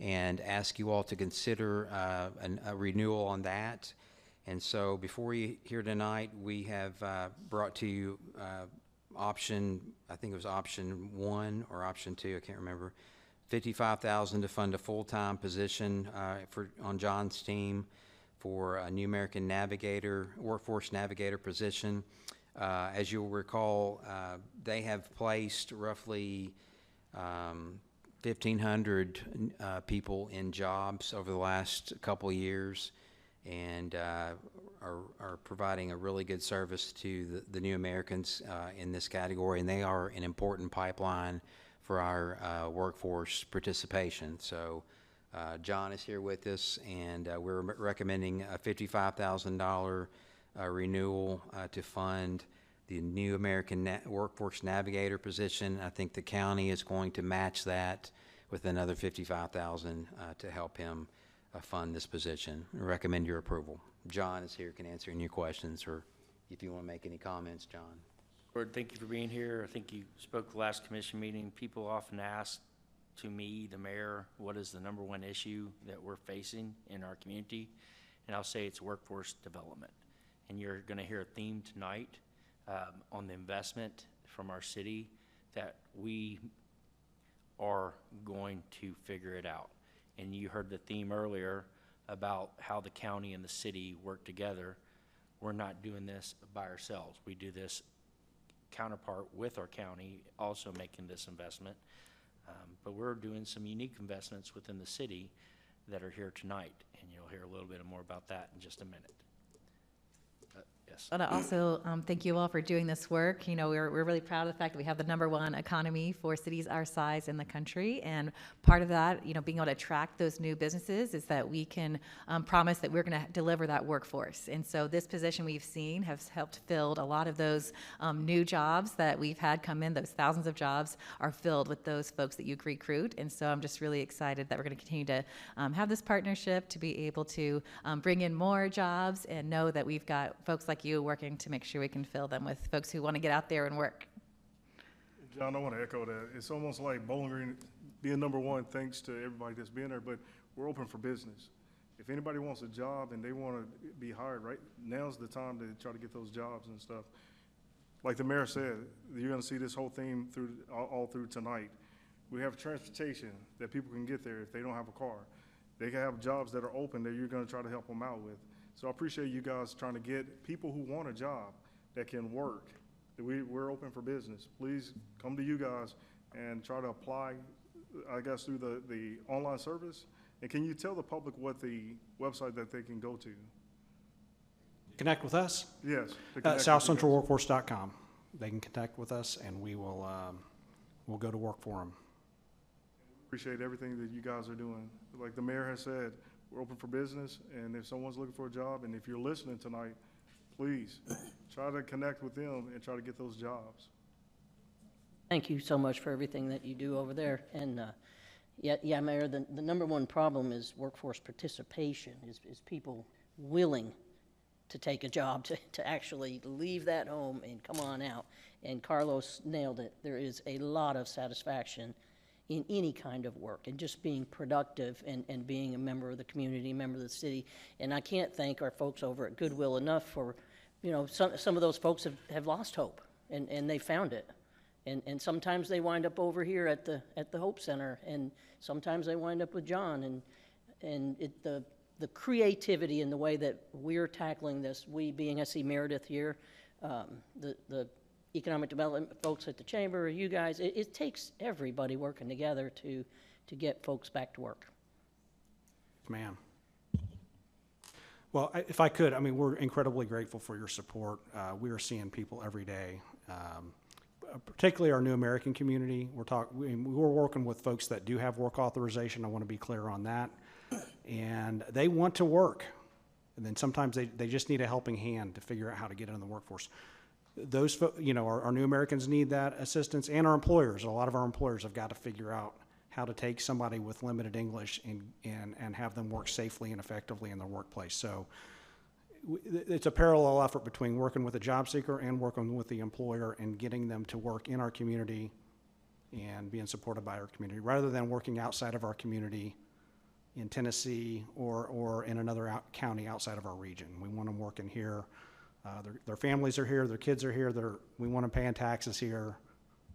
and asked you all to consider a renewal on that. And so before you here tonight, we have brought to you option, I think it was option 1 or option 2, I can't remember, $55,000 to fund a full-time position on John's team for a new American Navigator, Workforce Navigator position. As you'll recall, they have placed roughly 1,500 people in jobs over the last couple of years, and are providing a really good service to the New Americans in this category, and they are an important pipeline for our workforce participation. So John is here with us, and we're recommending a $55,000 renewal to fund the New American Workforce Navigator position. I think the county is going to match that with another $55,000 to help him fund this position. I recommend your approval. John is here, can answer any questions, or if you want to make any comments, John. Lord, thank you for being here. I think you spoke the last commission meeting. People often ask to me, the mayor, what is the number one issue that we're facing in our community? And I'll say it's workforce development. And you're going to hear a theme tonight on the investment from our city that we are going to figure it out. And you heard the theme earlier about how the county and the city work together. We're not doing this by ourselves. We do this counterpart with our county also making this investment. But we're doing some unique investments within the city that are here tonight, and you'll hear a little bit more about that in just a minute. Yes. But I also thank you all for doing this work. You know, we're really proud of the fact that we have the #1 economy for cities our size in the country. And part of that, you know, being able to attract those new businesses is that we can promise that we're going to deliver that workforce. And so this position we've seen has helped fill a lot of those new jobs that we've had come in. Those thousands of jobs are filled with those folks that you recruit. And so I'm just really excited that we're going to continue to have this partnership to be able to bring in more jobs and know that we've got folks like you working to make sure we can fill them with folks who want to get out there and work. John, I want to echo that. It's almost like Bowling Green being #1, thanks to everybody that's been there, but we're open for business. If anybody wants a job and they want to be hired, right, now's the time to try to get those jobs and stuff. Like the mayor said, you're going to see this whole theme through all through tonight. We have transportation that people can get there if they don't have a car. They can have jobs that are open that you're going to try to help them out with. So I appreciate you guys trying to get people who want a job that can work. We're open for business. Please come to you guys and try to apply, I guess, through the online service. And can you tell the public what the website that they can go to? Connect with us? Yes. SouthCentralWorkforce.com. They can connect with us, and we will we'll go to work for them. Appreciate everything that you guys are doing. Like the mayor has said, we're open for business, and if someone's looking for a job, and if you're listening tonight, please try to connect with them and try to get those jobs. Thank you so much for everything that you do over there. And yeah, Mayor, the #1 problem is workforce participation, is people willing to take a job, to actually leave that home and come on out. And Carlos nailed it. There is a lot of satisfaction in any kind of work, and just being productive and being a member of the community, a member of the city. And I can't thank our folks over at Goodwill enough for, you know, some of those folks have lost hope, and they found it. And sometimes they wind up over here at the Hope Center, and sometimes they wind up with John, and the creativity in the way that we're tackling this, we being SC Meredith here, the economic development folks at the chamber, you guys, it takes everybody working together to get folks back to work. Ma'am. Well, if I could, I mean, we're incredibly grateful for your support. We are seeing people every day, particularly our New American community. We're working with folks that do have work authorization. I want to be clear on that. And they want to work. And then sometimes they just need a helping hand to figure out how to get into the workforce. Those, you know, our New Americans need that assistance, and our employers. A lot of our employers have got to figure out how to take somebody with limited English and have them work safely and effectively in their workplace. So it's a parallel effort between working with a job seeker and working with the employer and getting them to work in our community and being supported by our community, rather than working outside of our community in Tennessee or in another county outside of our region. We want them working here. Their families are here, their kids are here, we want them paying taxes here,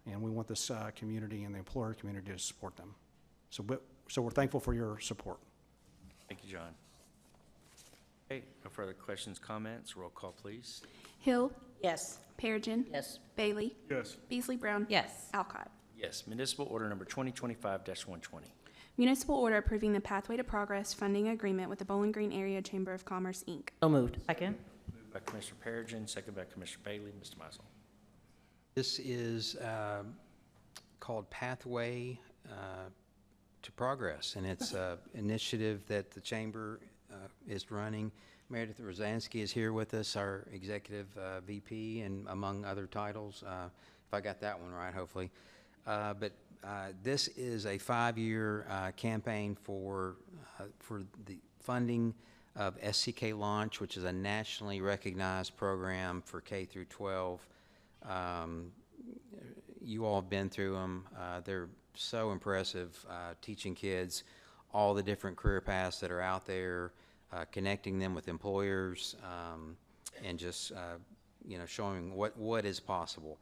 and we want this community and the employer community to support them. So we're thankful for your support. Thank you, John. Okay, no further questions, comments, roll call, please. Hill, Yes. Perigin. Yes. Bailey. Yes. Beasley Brown. Yes. Alcott. Yes. Municipal order number 2025-120. Municipal order approving the Pathway to Progress funding agreement with the Bowling Green Area Chamber of Commerce, Inc. So moved. Second. Moved by Commissioner Perigin, second by Commissioner Bailey. Mr. Mizel. This is called Pathway to Progress, and it's an initiative that the Chamber is running. Meredith Rosansky is here with us, our Executive VP, and among other titles, if I got that one right, hopefully. But this is a 5-year campaign for the funding of SCK Launch, which is a nationally recognized program for K through 12. You all have been through them. They're so impressive, teaching kids all the different career paths that are out there, connecting them with employers, and just showing what is possible.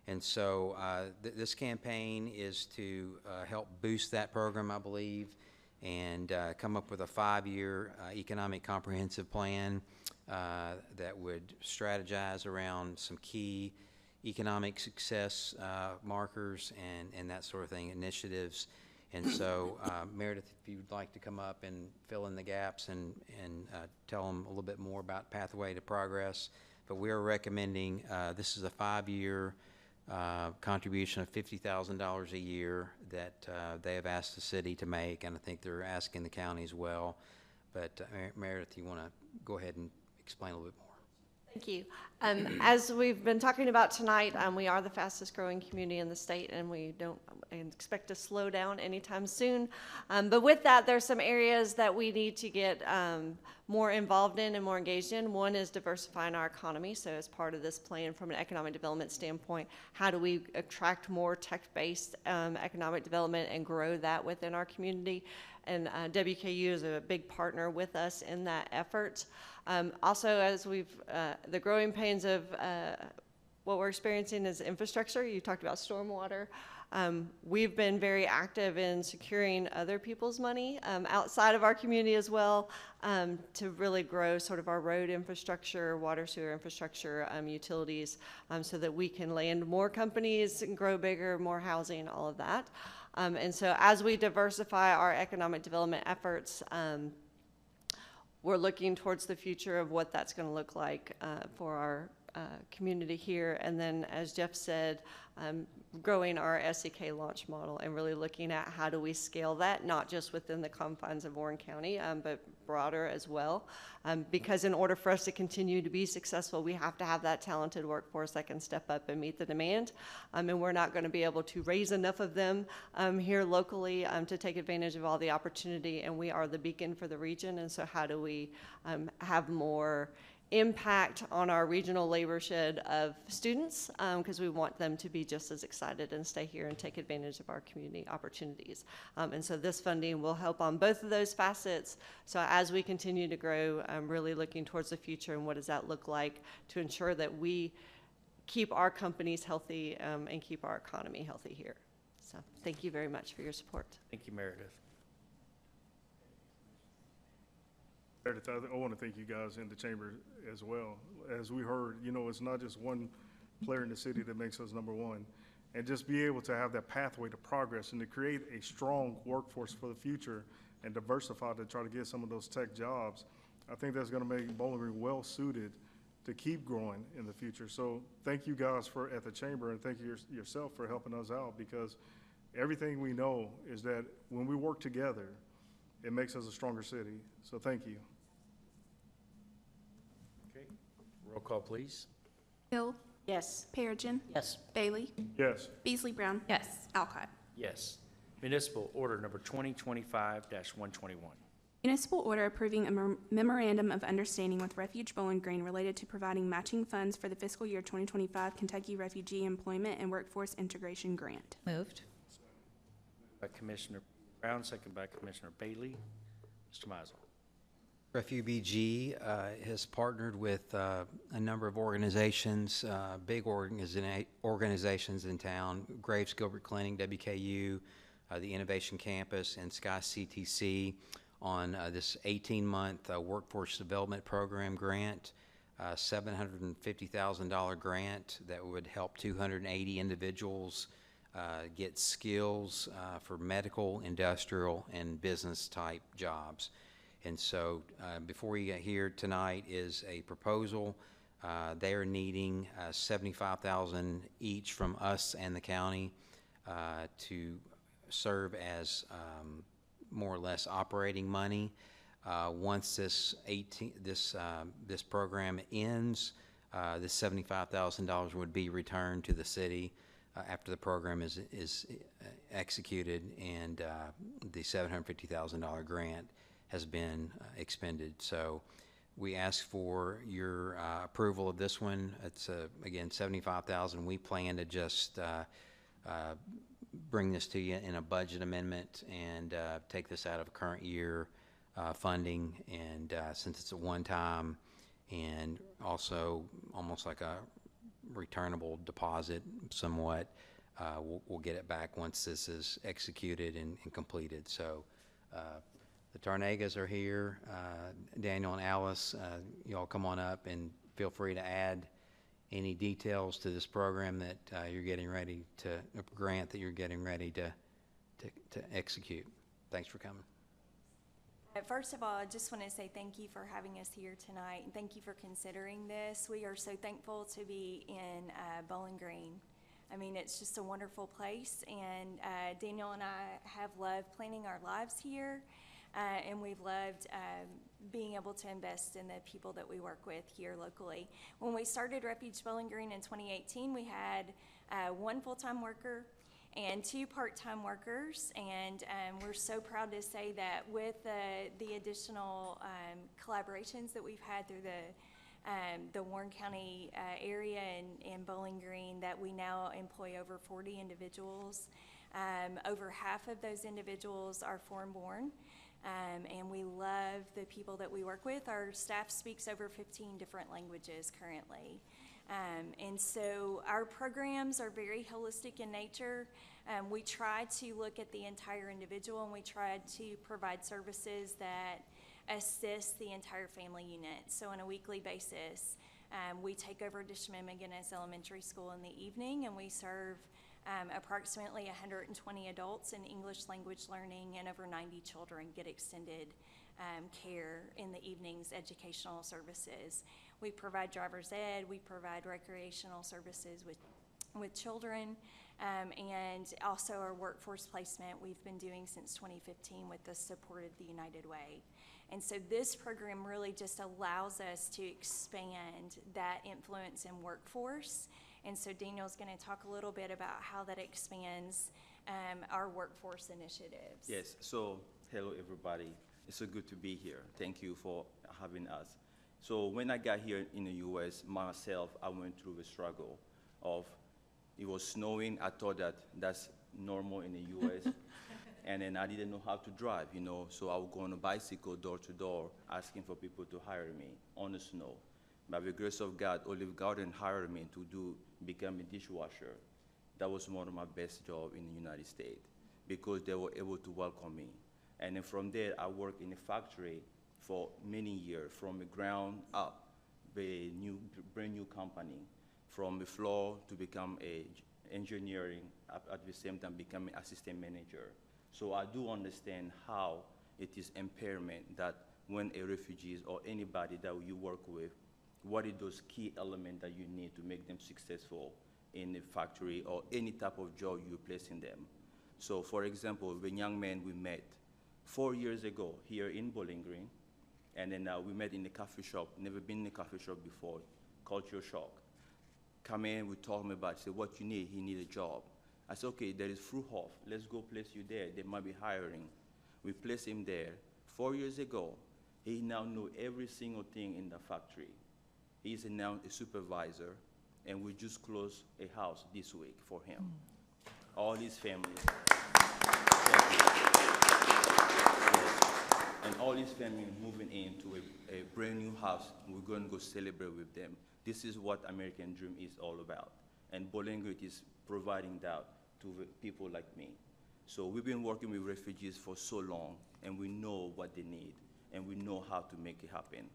And so this campaign is to help boost that program, I believe, and come up with a 5-year economic comprehensive plan that would strategize around some key economic success markers and that sort of thing, initiatives. And so, Meredith, if you'd like to come up and fill in the gaps and tell them a little bit more about Pathway to Progress. But we are recommending, this is a 5-year contribution of $50,000 a year that they have asked the city to make, and I think they're asking the county as well. But Meredith, you want to go ahead and explain a little bit more? Thank you. As we've been talking about tonight, we are the fastest growing community in the state, and we don't expect to slow down anytime soon. But with that, there's some areas that we need to get more involved in and more engaged in. One is diversifying our economy. So as part of this plan from an economic development standpoint, how do we attract more tech-based economic development and grow that within our community? And WKU is a big partner with us in that effort. Also, as the growing pains of what we're experiencing is infrastructure. You talked about stormwater. We've been very active in securing other people's money outside of our community as well, to really grow sort of our road infrastructure, water sewer infrastructure, utilities, so that we can land more companies and grow bigger, more housing, all of that. And so as we diversify our economic development efforts, we're looking towards the future of what that's going to look like for our community here. And then, as Jeff said, growing our SCK launch model and really looking at how do we scale that, not just within the confines of Warren County, but broader as well. Because in order for us to continue to be successful, we have to have that talented workforce that can step up and meet the demand. And we're not going to be able to raise enough of them here locally to take advantage of all the opportunity. And we are the beacon for the region. And so how do we have more impact on our regional labor shed of students, because we want them to be just as excited and stay here and take advantage of our community opportunities. And so this funding will help on both of those facets. So as we continue to grow, I'm really looking towards the future and what does that look like to ensure that we keep our companies healthy and keep our economy healthy here. So thank you very much for your support. Thank you, Meredith. Meredith, I want to thank you guys in the chamber as well. As we heard, it's not just one player in the city that makes us number one. And just be able to have that pathway to progress and to create a strong workforce for the future and diversify to try to get some of those tech jobs, I think that's going to make Bowling Green well suited to keep growing in the future. So thank you guys at the chamber, and thank you yourself for helping us out, because everything we know is that when we work together, it makes us a stronger city. So thank you. Okay. Roll call, please. Hill. Yes. Perigin. Yes. Bailey. Yes. Beasley Brown. Yes. Alcott. Yes. Municipal order number 2025-121. Municipal order approving a memorandum of understanding with Refuge Bowling Green related to providing matching funds for the fiscal year 2025 Kentucky Refugee Employment and Workforce Integration Grant. Moved. By Commissioner Brown, second by Commissioner Bailey. Mr. Mizel. RefuBG has partnered with a number of organizations, big organizations in town, Graves Gilbert Clinic, WKU, the Innovation Campus, and Sky CTC on this 18-month workforce development program grant. $750,000 grant that would help 280 individuals get skills for medical, industrial, and business type jobs. And so before you get here tonight is a proposal. They are needing $75,000 each from us and the county to serve as more or less operating money. Once this program ends, this $75,000 would be returned to the city after the program is executed, and the $750,000 grant has been expended. So we ask for your approval of this one. It's again $75,000. We plan to just bring this to you in a budget amendment and take this out of current year funding, and since it's a one-time and also almost like a returnable deposit somewhat, we'll get it back once this is executed and completed. So the Tarnegas are here. Daniel and Alice, y'all come on up and feel free to add any details to this program that you're getting ready to, a grant that you're getting ready to execute. Thanks for coming. First of all, I just want to say thank you for having us here tonight, and thank you for considering this. We are so thankful to be in Bowling Green. I mean, it's just a wonderful place, and Daniel and I have loved planning our lives here, and we've loved being able to invest in the people that we work with here locally. When we started Refuge Bowling Green in 2018, we had one full-time worker and 2 part-time workers, and we're so proud to say that with the additional collaborations that we've had through the Warren County area and Bowling Green, that we now employ over 40 individuals. Over half of those individuals are foreign-born, and we love the people that we work with. Our staff speaks over 15 different languages currently. And so our programs are very holistic in nature. We try to look at the entire individual, and we try to provide services that assist the entire family unit. So on a weekly basis, we take over Dishman McGinnis Elementary School in the evening, and we serve approximately 120 adults in English language learning, and over 90 children get extended care in the evening's educational services. We provide driver's ed, we provide recreational services with children, and also our workforce placement we've been doing since 2015 with the support of the United Way. And so this program really just allows us to expand that influence in workforce. And so Daniel's going to talk a little bit about how that expands our workforce initiatives. Yes, so hello everybody. It's so good to be here. Thank you for having us. So when I got here in the US, myself, I went through a struggle of, it was snowing. I thought that's normal in the US. And then I didn't know how to drive, you know, so I would go on a bicycle door to door asking for people to hire me on the snow. By the grace of God, Olive Garden hired me to become a dishwasher. That was one of my best jobs in the United States because they were able to welcome me. And then from there, I worked in a factory for many years, from the ground up, a brand new company, from the floor to become a engineering, at the same time becoming assistant manager. So I do understand how it is impairment that when a refugee or anybody that you work with, what are those key elements that you need to make them successful in the factory or any type of job you place in them. So for example, the young man we met 4 years ago here in Bowling Green, and then we met in the coffee shop, never been in a coffee shop before, culture shock. Come in, we told him about it, said, what you need? He need a job. I said, okay, there is Fruhoff, let's go place you there, they might be hiring. We placed him there. 4 years ago, he now knows every single thing in the factory. He's now a supervisor, and we just closed a house this week for him. All his family. And all his family moving into a brand new house. We're going to go celebrate with them. This is what American Dream is all about. And Bowling Green is providing that to the people like me. So we've been working with refugees for so long, and we know what they need, and we know how to make it happen.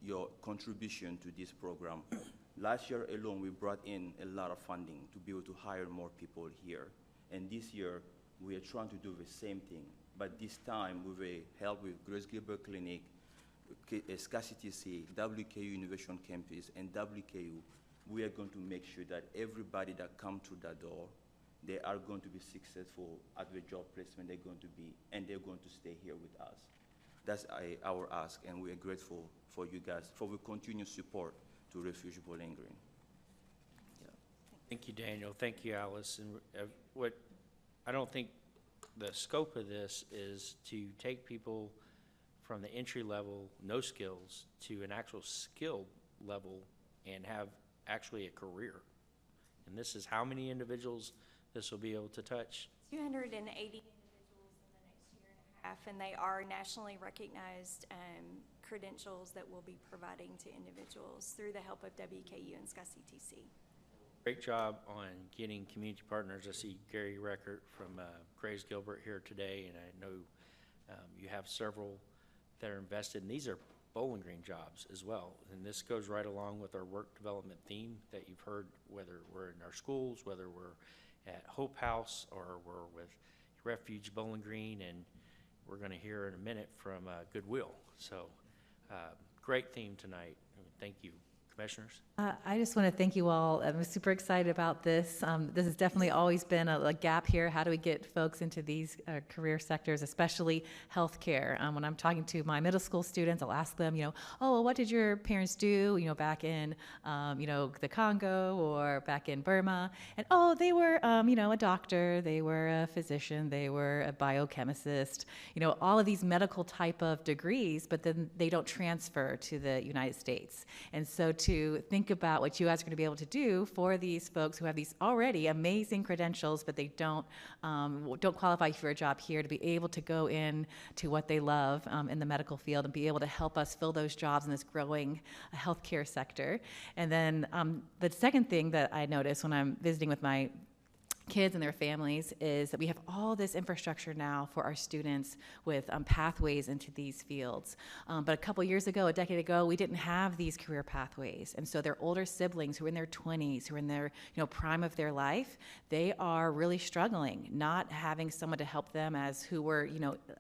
your contribution to this program. Last year alone, we brought in a lot of funding to be able to hire more people here. And this year, we are trying to do the same thing, but this time with the help with Grace Gilbert Clinic, SCACTC, WKU Innovation Campus, and WKU, we are going to make sure that everybody that comes through that door, they are going to be successful at the job placement they're going to be, and they're going to stay here with us. That's our ask, and we are grateful for you guys, for the continued support to Refuge Bowling Green. Thank you, Daniel. Thank you, Alice. And I don't think the scope of this is to take people from the entry level, no skills, to an actual skill level and have actually a career. And this is how many individuals this will be able to touch? 280 individuals in the next year and a half, and they are nationally recognized credentials that we'll be providing to individuals through the help of WKU and SCACTC. Great job on getting community partners. I see Gary Reckert from Grace Gilbert here today, and I know you have several that are invested, and these are Bowling Green jobs as well. And this goes right along with our work development theme that you've heard, whether we're in our schools, whether we're at Hope House, or we're with Refuge Bowling Green, and we're going to hear in a minute from Goodwill. So great theme tonight. Thank you. Commissioners? I just want to thank you all. I'm super excited about this. This has definitely always been a gap here. How do we get folks into these career sectors, especially healthcare? When I'm talking to my middle school students, I'll ask them, oh, well, what did your parents do, back in, the Congo or back in Burma? And, oh, they were, a doctor, they were a physician, they were a biochemist, all of these medical type of degrees, but then they don't transfer to the United States. And so to think about what you guys are going to be able to do for these folks who have these already amazing credentials, but they don't qualify for a job here, to be able to go in to what they love in the medical field and be able to help us fill those jobs in this growing healthcare sector. And then the second thing that I notice when I'm visiting with my kids and their families is that we have all this infrastructure now for our students with pathways into these fields. But a couple years ago, a decade ago, we didn't have these career pathways. And so their older siblings who are in their 20s, who are in their prime of their life, they are really struggling, not having someone to help them as who were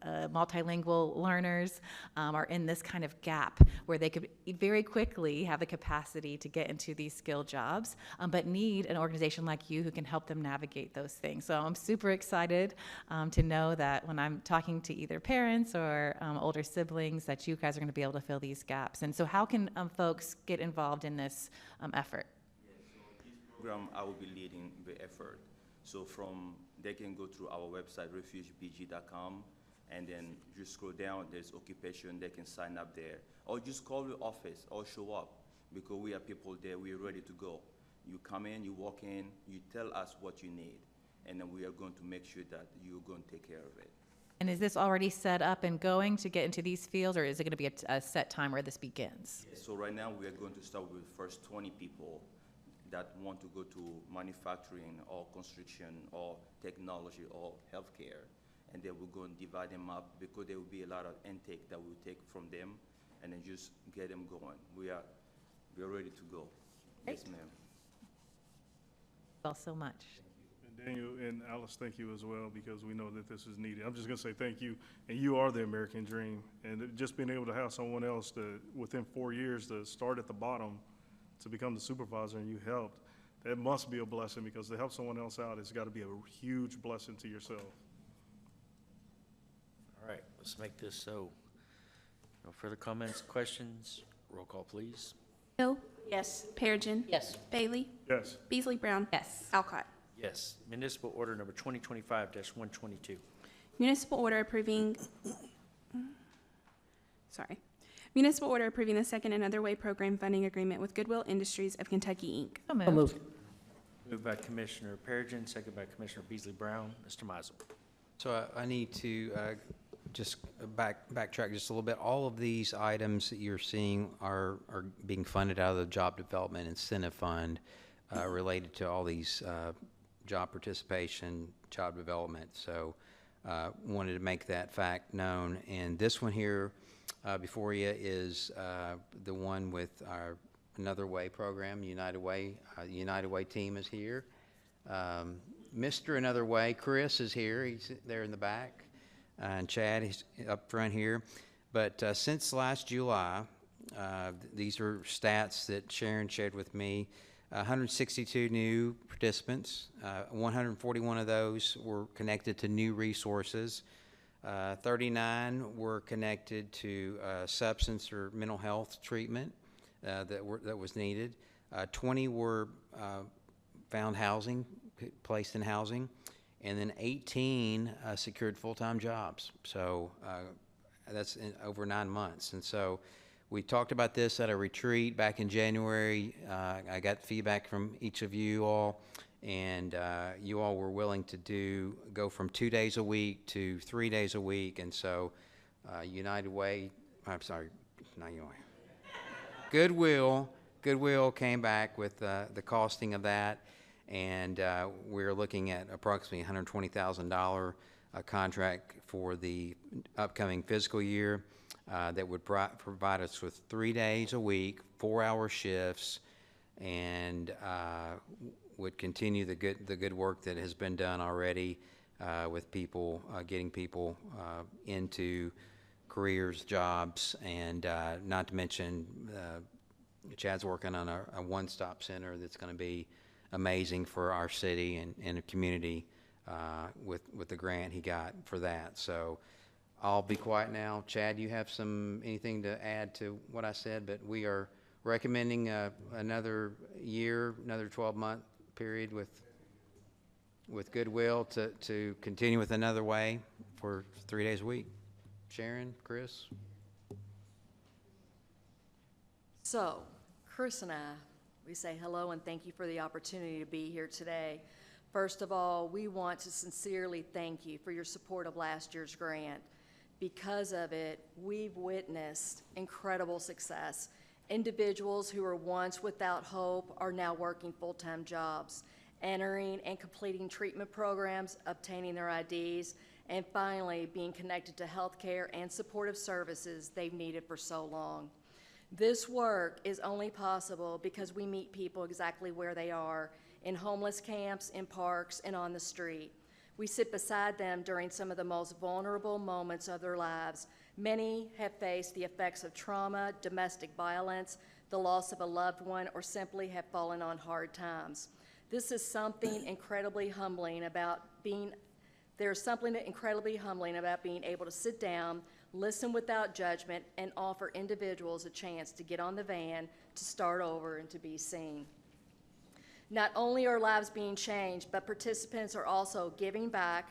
multilingual learners are in this kind of gap where they could very quickly have the capacity to get into these skilled jobs, but need an organization like you who can help them navigate those things. So I'm super excited to know that when I'm talking to either parents or older siblings, that you guys are going to be able to fill these gaps. And so how can folks get involved in this effort? So this program, I will be leading the effort. So they can go through our website, refugebg.com, and then just scroll down, there's occupation, they can sign up there. Or just call the office or show up, because we have people there, we're ready to go. You come in, you walk in, you tell us what you need, and then we are going to make sure that you're going to take care of it. And is this already set up and going to get into these fields, or is it going to be a set time where this begins? Yes, so right now we are going to start with the first 20 people that want to go to manufacturing or construction or technology or healthcare, and then we're going to divide them up, because there will be a lot of intake that we'll take from them, and then just get them going. We are ready to go. Great. Yes, ma'am. Well, so much. And Daniel and Alice, thank you as well, because we know that this is needed. I'm just going to say thank you, and you are the American dream. And just being able to have someone else to, within 4 years, to start at the bottom to become the supervisor, and you helped, that must be a blessing, because to help someone else out, it's got to be a huge blessing to yourself. All right, let's make this so. No further comments, questions? Roll call, please. Hill. Yes. Perigin. Yes. Bailey. Yes. Beasley Brown. Yes. Alcott. Yes. Municipal order number 2025-122. Municipal order approving the second and other way program funding agreement with Goodwill Industries of Kentucky, Inc. So moved. Moved by Commissioner Perigin, second by Commissioner Beasley Brown. Mr. Mizel. So I need to just backtrack just a little bit. All of these items that you're seeing are being funded out of the Job Development Incentive Fund related to all these job participation, job development. So wanted to make that fact known. And this one here Before you is the one with our Another Way program, United Way. United Way team is here. Mr. Another Way, Chris is here. He's there in the back. And Chad is up front here. But since last July, these are stats that Sharon shared with me. 162 new participants. 141 of those were connected to new resources. 39 were connected to substance or mental health treatment that was needed. 20 were found housing, placed in housing, and then 18 secured full-time jobs. So that's in over 9 months. And so we talked about this at a retreat back in January. I got feedback from each of you all, and you all were willing to go from 2 days a week to 3 days a week. And so United Way, I'm sorry, not United Way, Goodwill came back with the costing of that, and we're looking at approximately $120,000 contract for the upcoming fiscal year that would provide us with 3 days a week, 4-hour shifts, and would continue the good work that has been done already with people, getting people into careers, jobs, and not to mention Chad's working on a one-stop center that's going to be amazing for our city and a community with the grant he got for that. So I'll be quiet now. Chad, you have anything to add to what I said? But we are recommending another year, another 12-month period with Goodwill to continue with Another Way for 3 days a week. Sharon, Chris? So, Chris and I, we say hello and thank you for the opportunity to be here today. First of all, we want to sincerely thank you for your support of last year's grant. Because of it, we've witnessed incredible success. Individuals who were once without hope are now working full-time jobs, entering and completing treatment programs, obtaining their IDs, and finally being connected to health care and supportive services they've needed for so long. This work is only possible because we meet people exactly where they are, in homeless camps, in parks, and on the street. We sit beside them during some of the most vulnerable moments of their lives. Many have faced the effects of trauma, domestic violence, the loss of a loved one, or simply have fallen on hard times. This is something incredibly humbling about there's something incredibly humbling about being able to sit down, listen without judgment, and offer individuals a chance to get on the van, to start over, and to be seen. Not only are lives being changed, but participants are also giving back,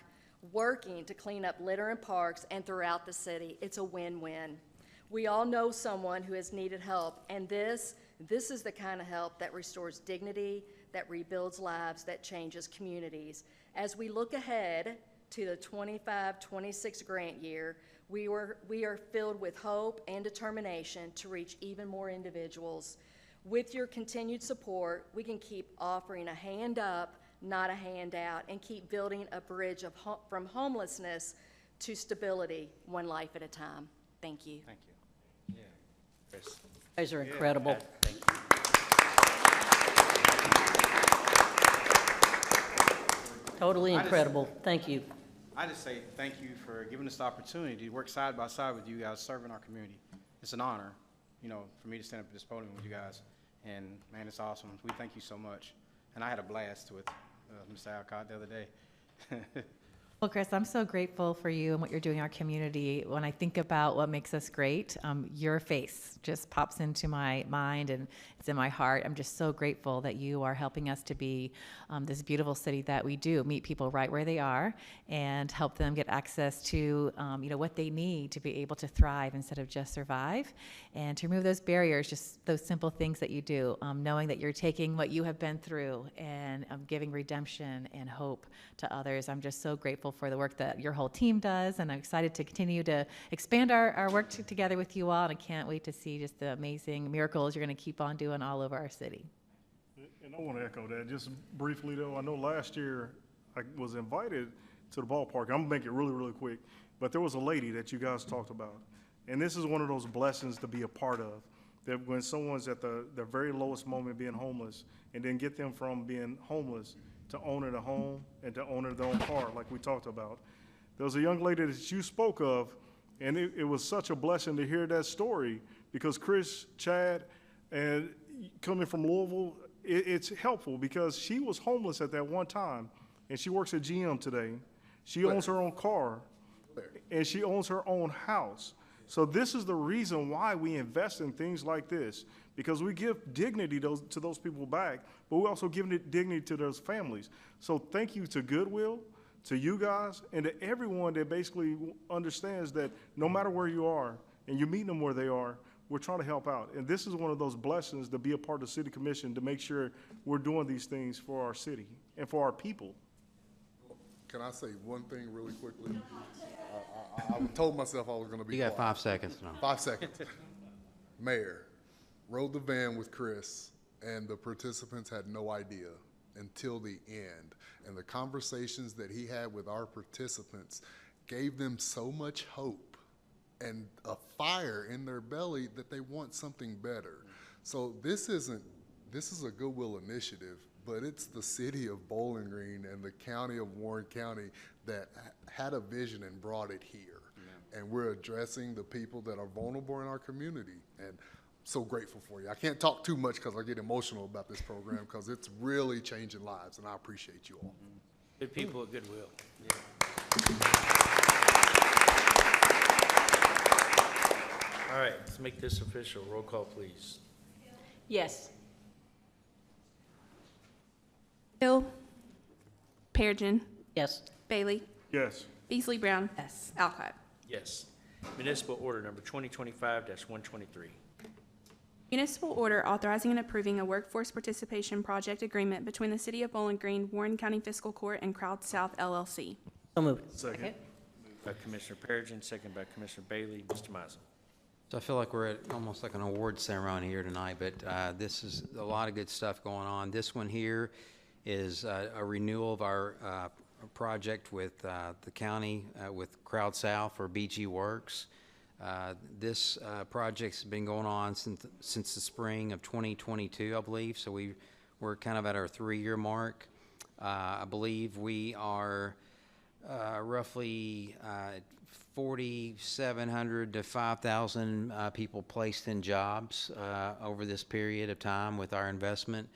working to clean up litter in parks and throughout the city. It's a win-win. We all know someone who has needed help, and this is the kind of help that restores dignity, that rebuilds lives, that changes communities. As we look ahead to the 25-26 grant year, we are filled with hope and determination to reach even more individuals. With your continued support, we can keep offering a hand up, not a handout, and keep building a bridge from homelessness to stability, one life at a time. Thank you. Thank you. Yeah. Chris. You guys are incredible. Thank you. Totally incredible. Thank you. I just say thank you for giving us the opportunity to work side by side with you guys, serving our community. It's an honor, for me to stand up at this podium with you guys. And man, it's awesome. We thank you so much. And I had a blast with Mr. Alcott the other day. Well, Chris, I'm so grateful for you and what you're doing in our community. When I think about what makes us great, your face just pops into my mind and it's in my heart. I'm just so grateful that you are helping us to be this beautiful city that we do, meet people right where they are and help them get access to what they need to be able to thrive instead of just survive, and to remove those barriers, just those simple things that you do, knowing that you're taking what you have been through and giving redemption and hope to others. I'm just so grateful for the work that your whole team does, and I'm excited to continue to expand our work together with you all, and I can't wait to see just the amazing miracles you're going to keep on doing all over our city. And I want to echo that just briefly, though. I know last year I was invited to the ballpark. I'm going to make it really, really quick. But there was a lady that you guys talked about, And this is one of those blessings to be a part of, that when someone's at the very lowest moment being homeless, and then get them from being homeless to owning a home and to owning their own car, like we talked about. There was a young lady that you spoke of, and it was such a blessing to hear that story, because Chris, Chad, and coming from Louisville, it's helpful because she was homeless at that one time, and she works at GM today. She owns her own car, and she owns her own house. So this is the reason why we invest in things like this, because we give dignity to those people back, but we also give dignity to those families. So thank you to Goodwill, to you guys, and to everyone that basically understands that no matter where you are, and you're meeting them where they are, we're trying to help out. And this is one of those blessings to be a part of the city commission, to make sure we're doing these things for our city and for our people. Can I say one thing really quickly? I told myself I was going to be You got quiet. 5 seconds now. 5 seconds. Mayor, rode the van with Chris, and the participants had no idea until the end. And the conversations that he had with our participants gave them so much hope and a fire in their belly that they want something better. So this is a Goodwill initiative, but it's the city of Bowling Green and the county of Warren County that had a vision and brought it here. And we're addressing the people that are vulnerable in our community. And so grateful for you. I can't talk too much because I get emotional about this program, because it's really changing lives, and I appreciate you all. Good people at Goodwill. All right, let's make this official. Roll call, please. Yes. Hill. Perigin. Yes. Bailey. Yes. Beasley Brown. Yes. Alcott. Yes. Municipal order number 2025-123. Municipal order authorizing and approving a workforce participation project agreement between the City of Bowling Green, Warren County Fiscal Court, and Crowd South LLC. So moved. Second. Moved by Commissioner Perigin, second by Commissioner Bailey. Mr. Mizel. So I feel like we're at almost like an award ceremony here tonight, but this is a lot of good stuff going on. This one here is a renewal of our project with the county, with Crowd South, or BG Works. This project's been going on since the spring of 2022, I believe, so we're kind of at our 3-year mark. I believe we are roughly 4,700 to 5,000 people placed in jobs over this period of time with our investment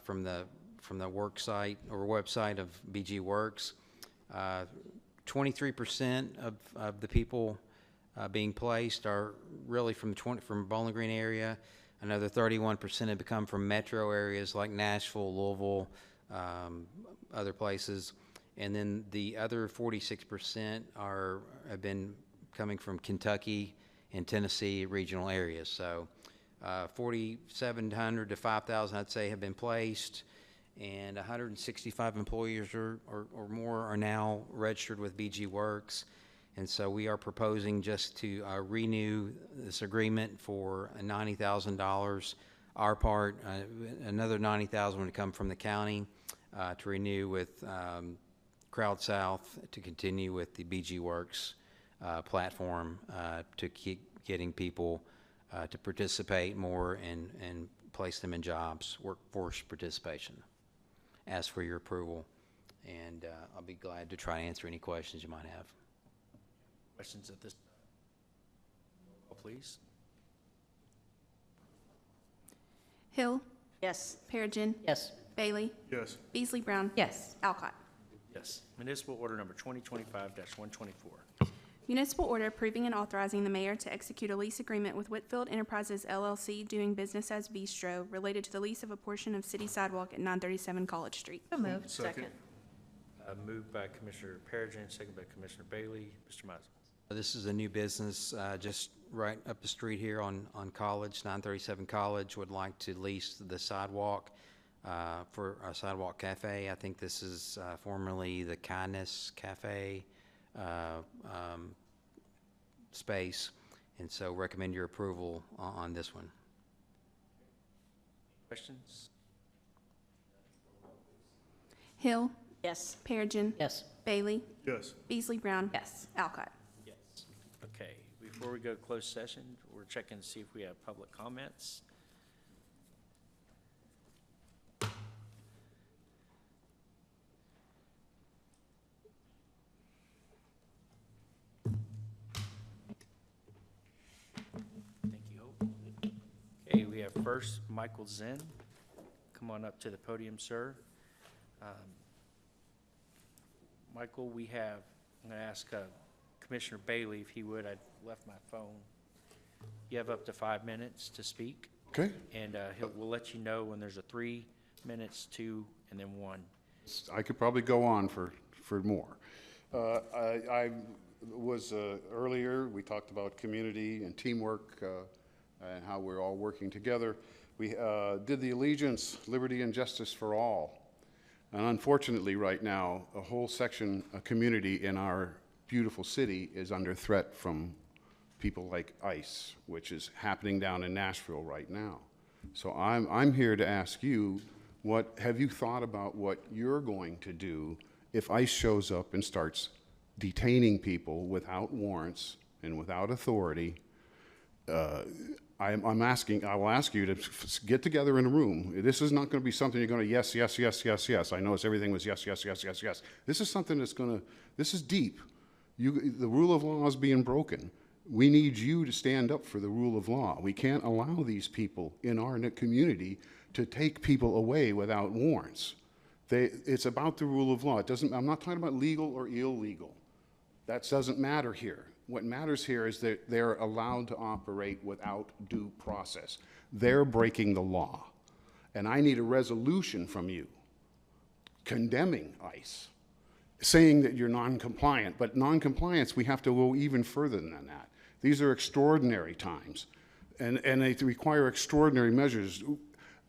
from the work site or website of BG Works. 23% of the people being placed are really from Bowling Green area. Another 31% have come from metro areas like Nashville, Louisville, other places. And then the other 46% have been coming from Kentucky and Tennessee regional areas. So 4,700 to 5,000, I'd say, have been placed, and 165 employees or more are now registered with BG Works. And so we are proposing just to renew this agreement for $90,000. Our part, another $90,000 would come from the county to renew with Crowd South to continue with the BG Works platform to keep getting people to participate more and place them in jobs, workforce participation. Ask for your approval, and I'll be glad to try to answer any questions you might have. Questions at this time? Please. Hill. Yes. Perigin. Yes. Bailey. Yes. Beasley Brown. Yes. Alcott. Yes. Municipal order number 2025-124. Municipal order approving and authorizing the mayor to execute a lease agreement with Whitfield Enterprises LLC doing business as Bistro related to the lease of a portion of city sidewalk at 937 College Street. So moved. Second. Moved by Commissioner Perigin, second by Commissioner Bailey. Mr. Mizel. This is a new business just right up the street here on College, 937 College. Would like to lease the sidewalk for a sidewalk cafe. I think this is formerly the Kindness Cafe space, and so recommend your approval on this one. Questions? Hill. Yes. Perigin. Yes. Bailey. Yes. Beasley Brown. Yes. Alcott. Yes. Okay. We've before we go to closed session, we're checking to see if we have public comments. Thank you, Hope. Okay, we have first Michael Zinn. Come on up to the podium, sir. Michael, I'm going to ask Commissioner Bailey if he would. I left my phone. You have up to 5 minutes to speak. Okay. And we'll let you know when there's a 3 minutes, 2, and then 1. I could probably go on for more. I was earlier, we talked about community and teamwork and how we're all working together. We did the Allegiance, Liberty and Justice for All. And unfortunately, right now, a whole section, a community in our beautiful city is under threat from people like ICE, which is happening down in Nashville right now. So I'm here to ask you, have you thought about what you're going to do if ICE shows up and starts detaining people without warrants and without authority? I will ask you to get together in a room. This is not going to be something you're going to yes, yes, yes, yes, yes. I know everything was yes, yes, yes, yes, yes. This is something this is deep. The rule of law is being broken. We need you to stand up for the rule of law. We can't allow these people in our community to take people away without warrants. It's about the rule of law. I'm not talking about legal or illegal. That doesn't matter here. What matters here is that they're allowed to operate without due process. They're breaking the law. And I need a resolution from you condemning ICE, saying that you're non-compliant. But non-compliance, we have to go even further than that. These are extraordinary times, and they require extraordinary measures.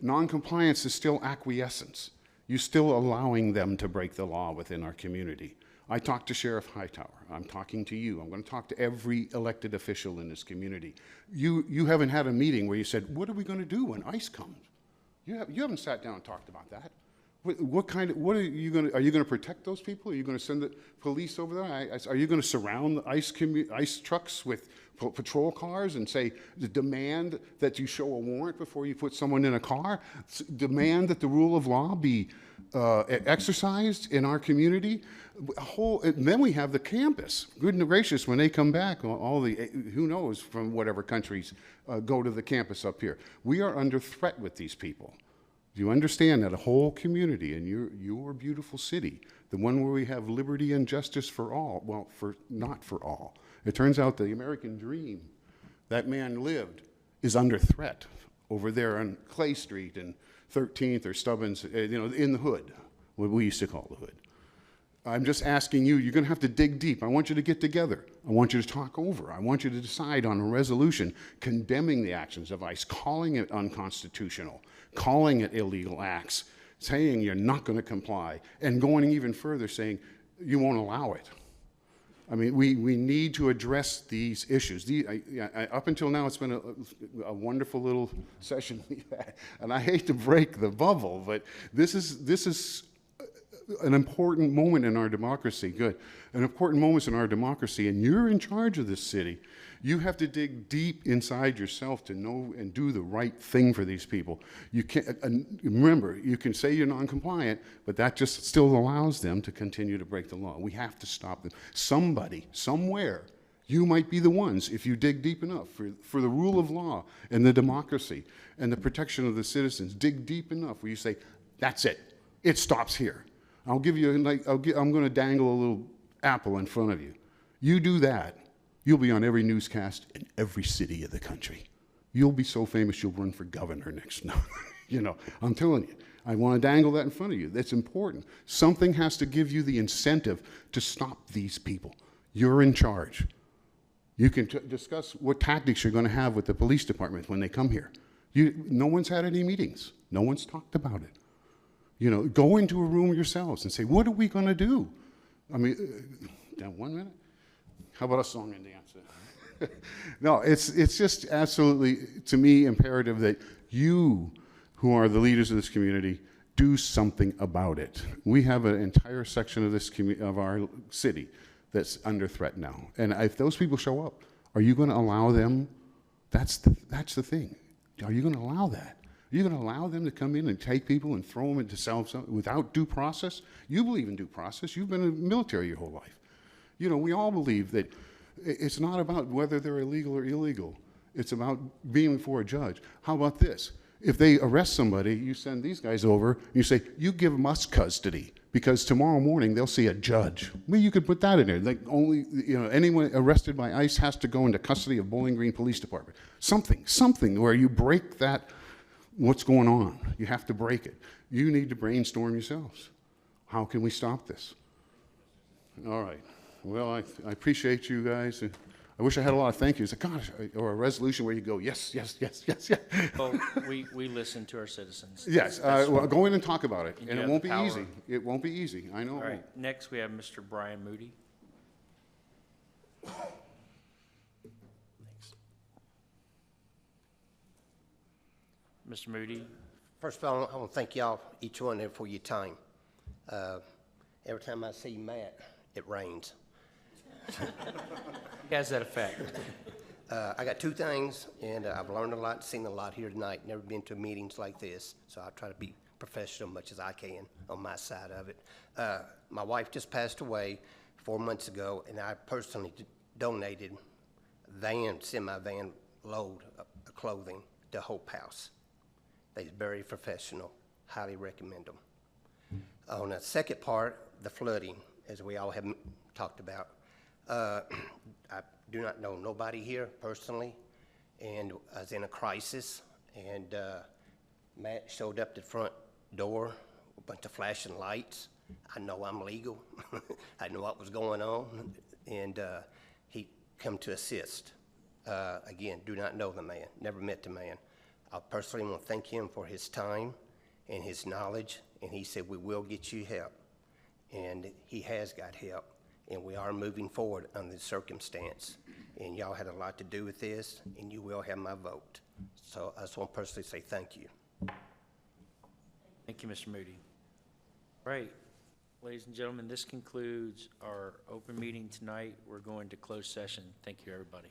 Non-compliance is still acquiescence. You're still allowing them to break the law within our community. I talked to Sheriff Hightower. I'm talking to you. I'm going to talk to every elected official in this community. You haven't had a meeting where you said, what are we going to do when ICE comes? You haven't sat down and talked about that. What are you going to protect those people? Are you going to send the police over there? Are you going to surround the ICE trucks with patrol cars and say, demand that you show a warrant before you put someone in a car? Demand that the rule of law be exercised in our community? Then we have the campus. Good and gracious, when they come back, who knows from whatever countries go to the campus up here. We are under threat with these people. Do you understand that a whole community in your beautiful city, the one where we have liberty and justice for all, well, not for all. It turns out the American dream that man lived is under threat over there on Clay Street and 13th or Stubbins, in the hood, what we used to call the hood. I'm just asking you, you're going to have to dig deep. I want you to get together. I want you to talk over. I want you to decide on a resolution condemning the actions of ICE, calling it unconstitutional, calling it illegal acts, saying you're not going to comply, and going even further saying you won't allow it. I mean, we need to address these issues. Up until now, it's been a wonderful little session we've had, and I hate to break the bubble, but this is an important moment in our democracy. An important moment in our democracy, and you're in charge of this city. You have to dig deep inside yourself to know and do the right thing for these people. You can't, remember, you can say you're non-compliant, but that just still allows them to continue to break the law. We have to stop them. Somebody, somewhere, you might be the ones, if you dig deep enough, for the rule of law and the democracy and the protection of the citizens, dig deep enough where you say, that's it. It stops here. I'm going to dangle a little apple in front of you. You do that, you'll be on every newscast in every city of the country. You'll be so famous you'll run for governor next. I'm telling you. I want to dangle that in front of you. That's important. Something has to give you the incentive to stop these people. You're in charge. You can discuss what tactics you're going to have with the police department when they come here. No one's had any meetings. No one's talked about it. Go into a room yourselves and say, what are we going to do? I mean, 1 minute? How about a song and dance? No, it's just absolutely, to me, imperative that you, who are the leaders of this community, do something about it. We have an entire section of our city that's under threat now. And if those people show up, Are you going to allow them? That's the thing. Are you going to allow that? Are you going to allow them to come in and take people and throw them into cells without due process? You believe in due process. You've been in the military your whole life. You know, we all believe that it's not about whether they're illegal or illegal. It's about being before a judge. How about this? If they arrest somebody, you send these guys over, you say, you give them us custody, because tomorrow morning they'll see a judge. Well, you could put that in there. Like only, you know, anyone arrested by ICE has to go into custody of Bowling Green Police Department. Something where you break that, what's going on. You have to break it. You need to brainstorm yourselves. How can we stop this? All right. Well, I appreciate you guys. I wish I had a lot of thank yous. Gosh, or a resolution where you go, yes, yes, yes, yes, yes. Well, we listen to our citizens. Yes, well, go in and talk about it, And and you it have won't the be power. easy. It won't be easy, I know. All right, next we have Mr. Brian Moody. Thanks. Mr. Moody? First of all, I want to thank y'all, each one of you, for your time. Every time I see Matt, it rains. He has that effect. I got two things, and I've learned a lot, seen a lot here tonight. Never been to meetings like this, so I try to be professional as much as I can on my side of it. My wife just passed away 4 months ago, and I personally donated semi-van load of clothing to Hope House. They're very professional. Highly recommend them. On the second part, the flooding, as we all have talked about. I do not know nobody here personally, and I was in a crisis, and Matt showed up the front door, a bunch of flashing lights. I know I'm legal. I know what was going on, and he come to assist. Again, do not know the man, never met the man. I personally want to thank him for his time and his knowledge, and he said, we will get you help, and he has got help. And we are moving forward under the circumstance. And y'all had a lot to do with this, and you will have my vote. So I just want to personally say thank you. Thank you, Mr. Moody. All right, ladies and gentlemen, this concludes our open meeting tonight. We're going to closed session. Thank you, everybody.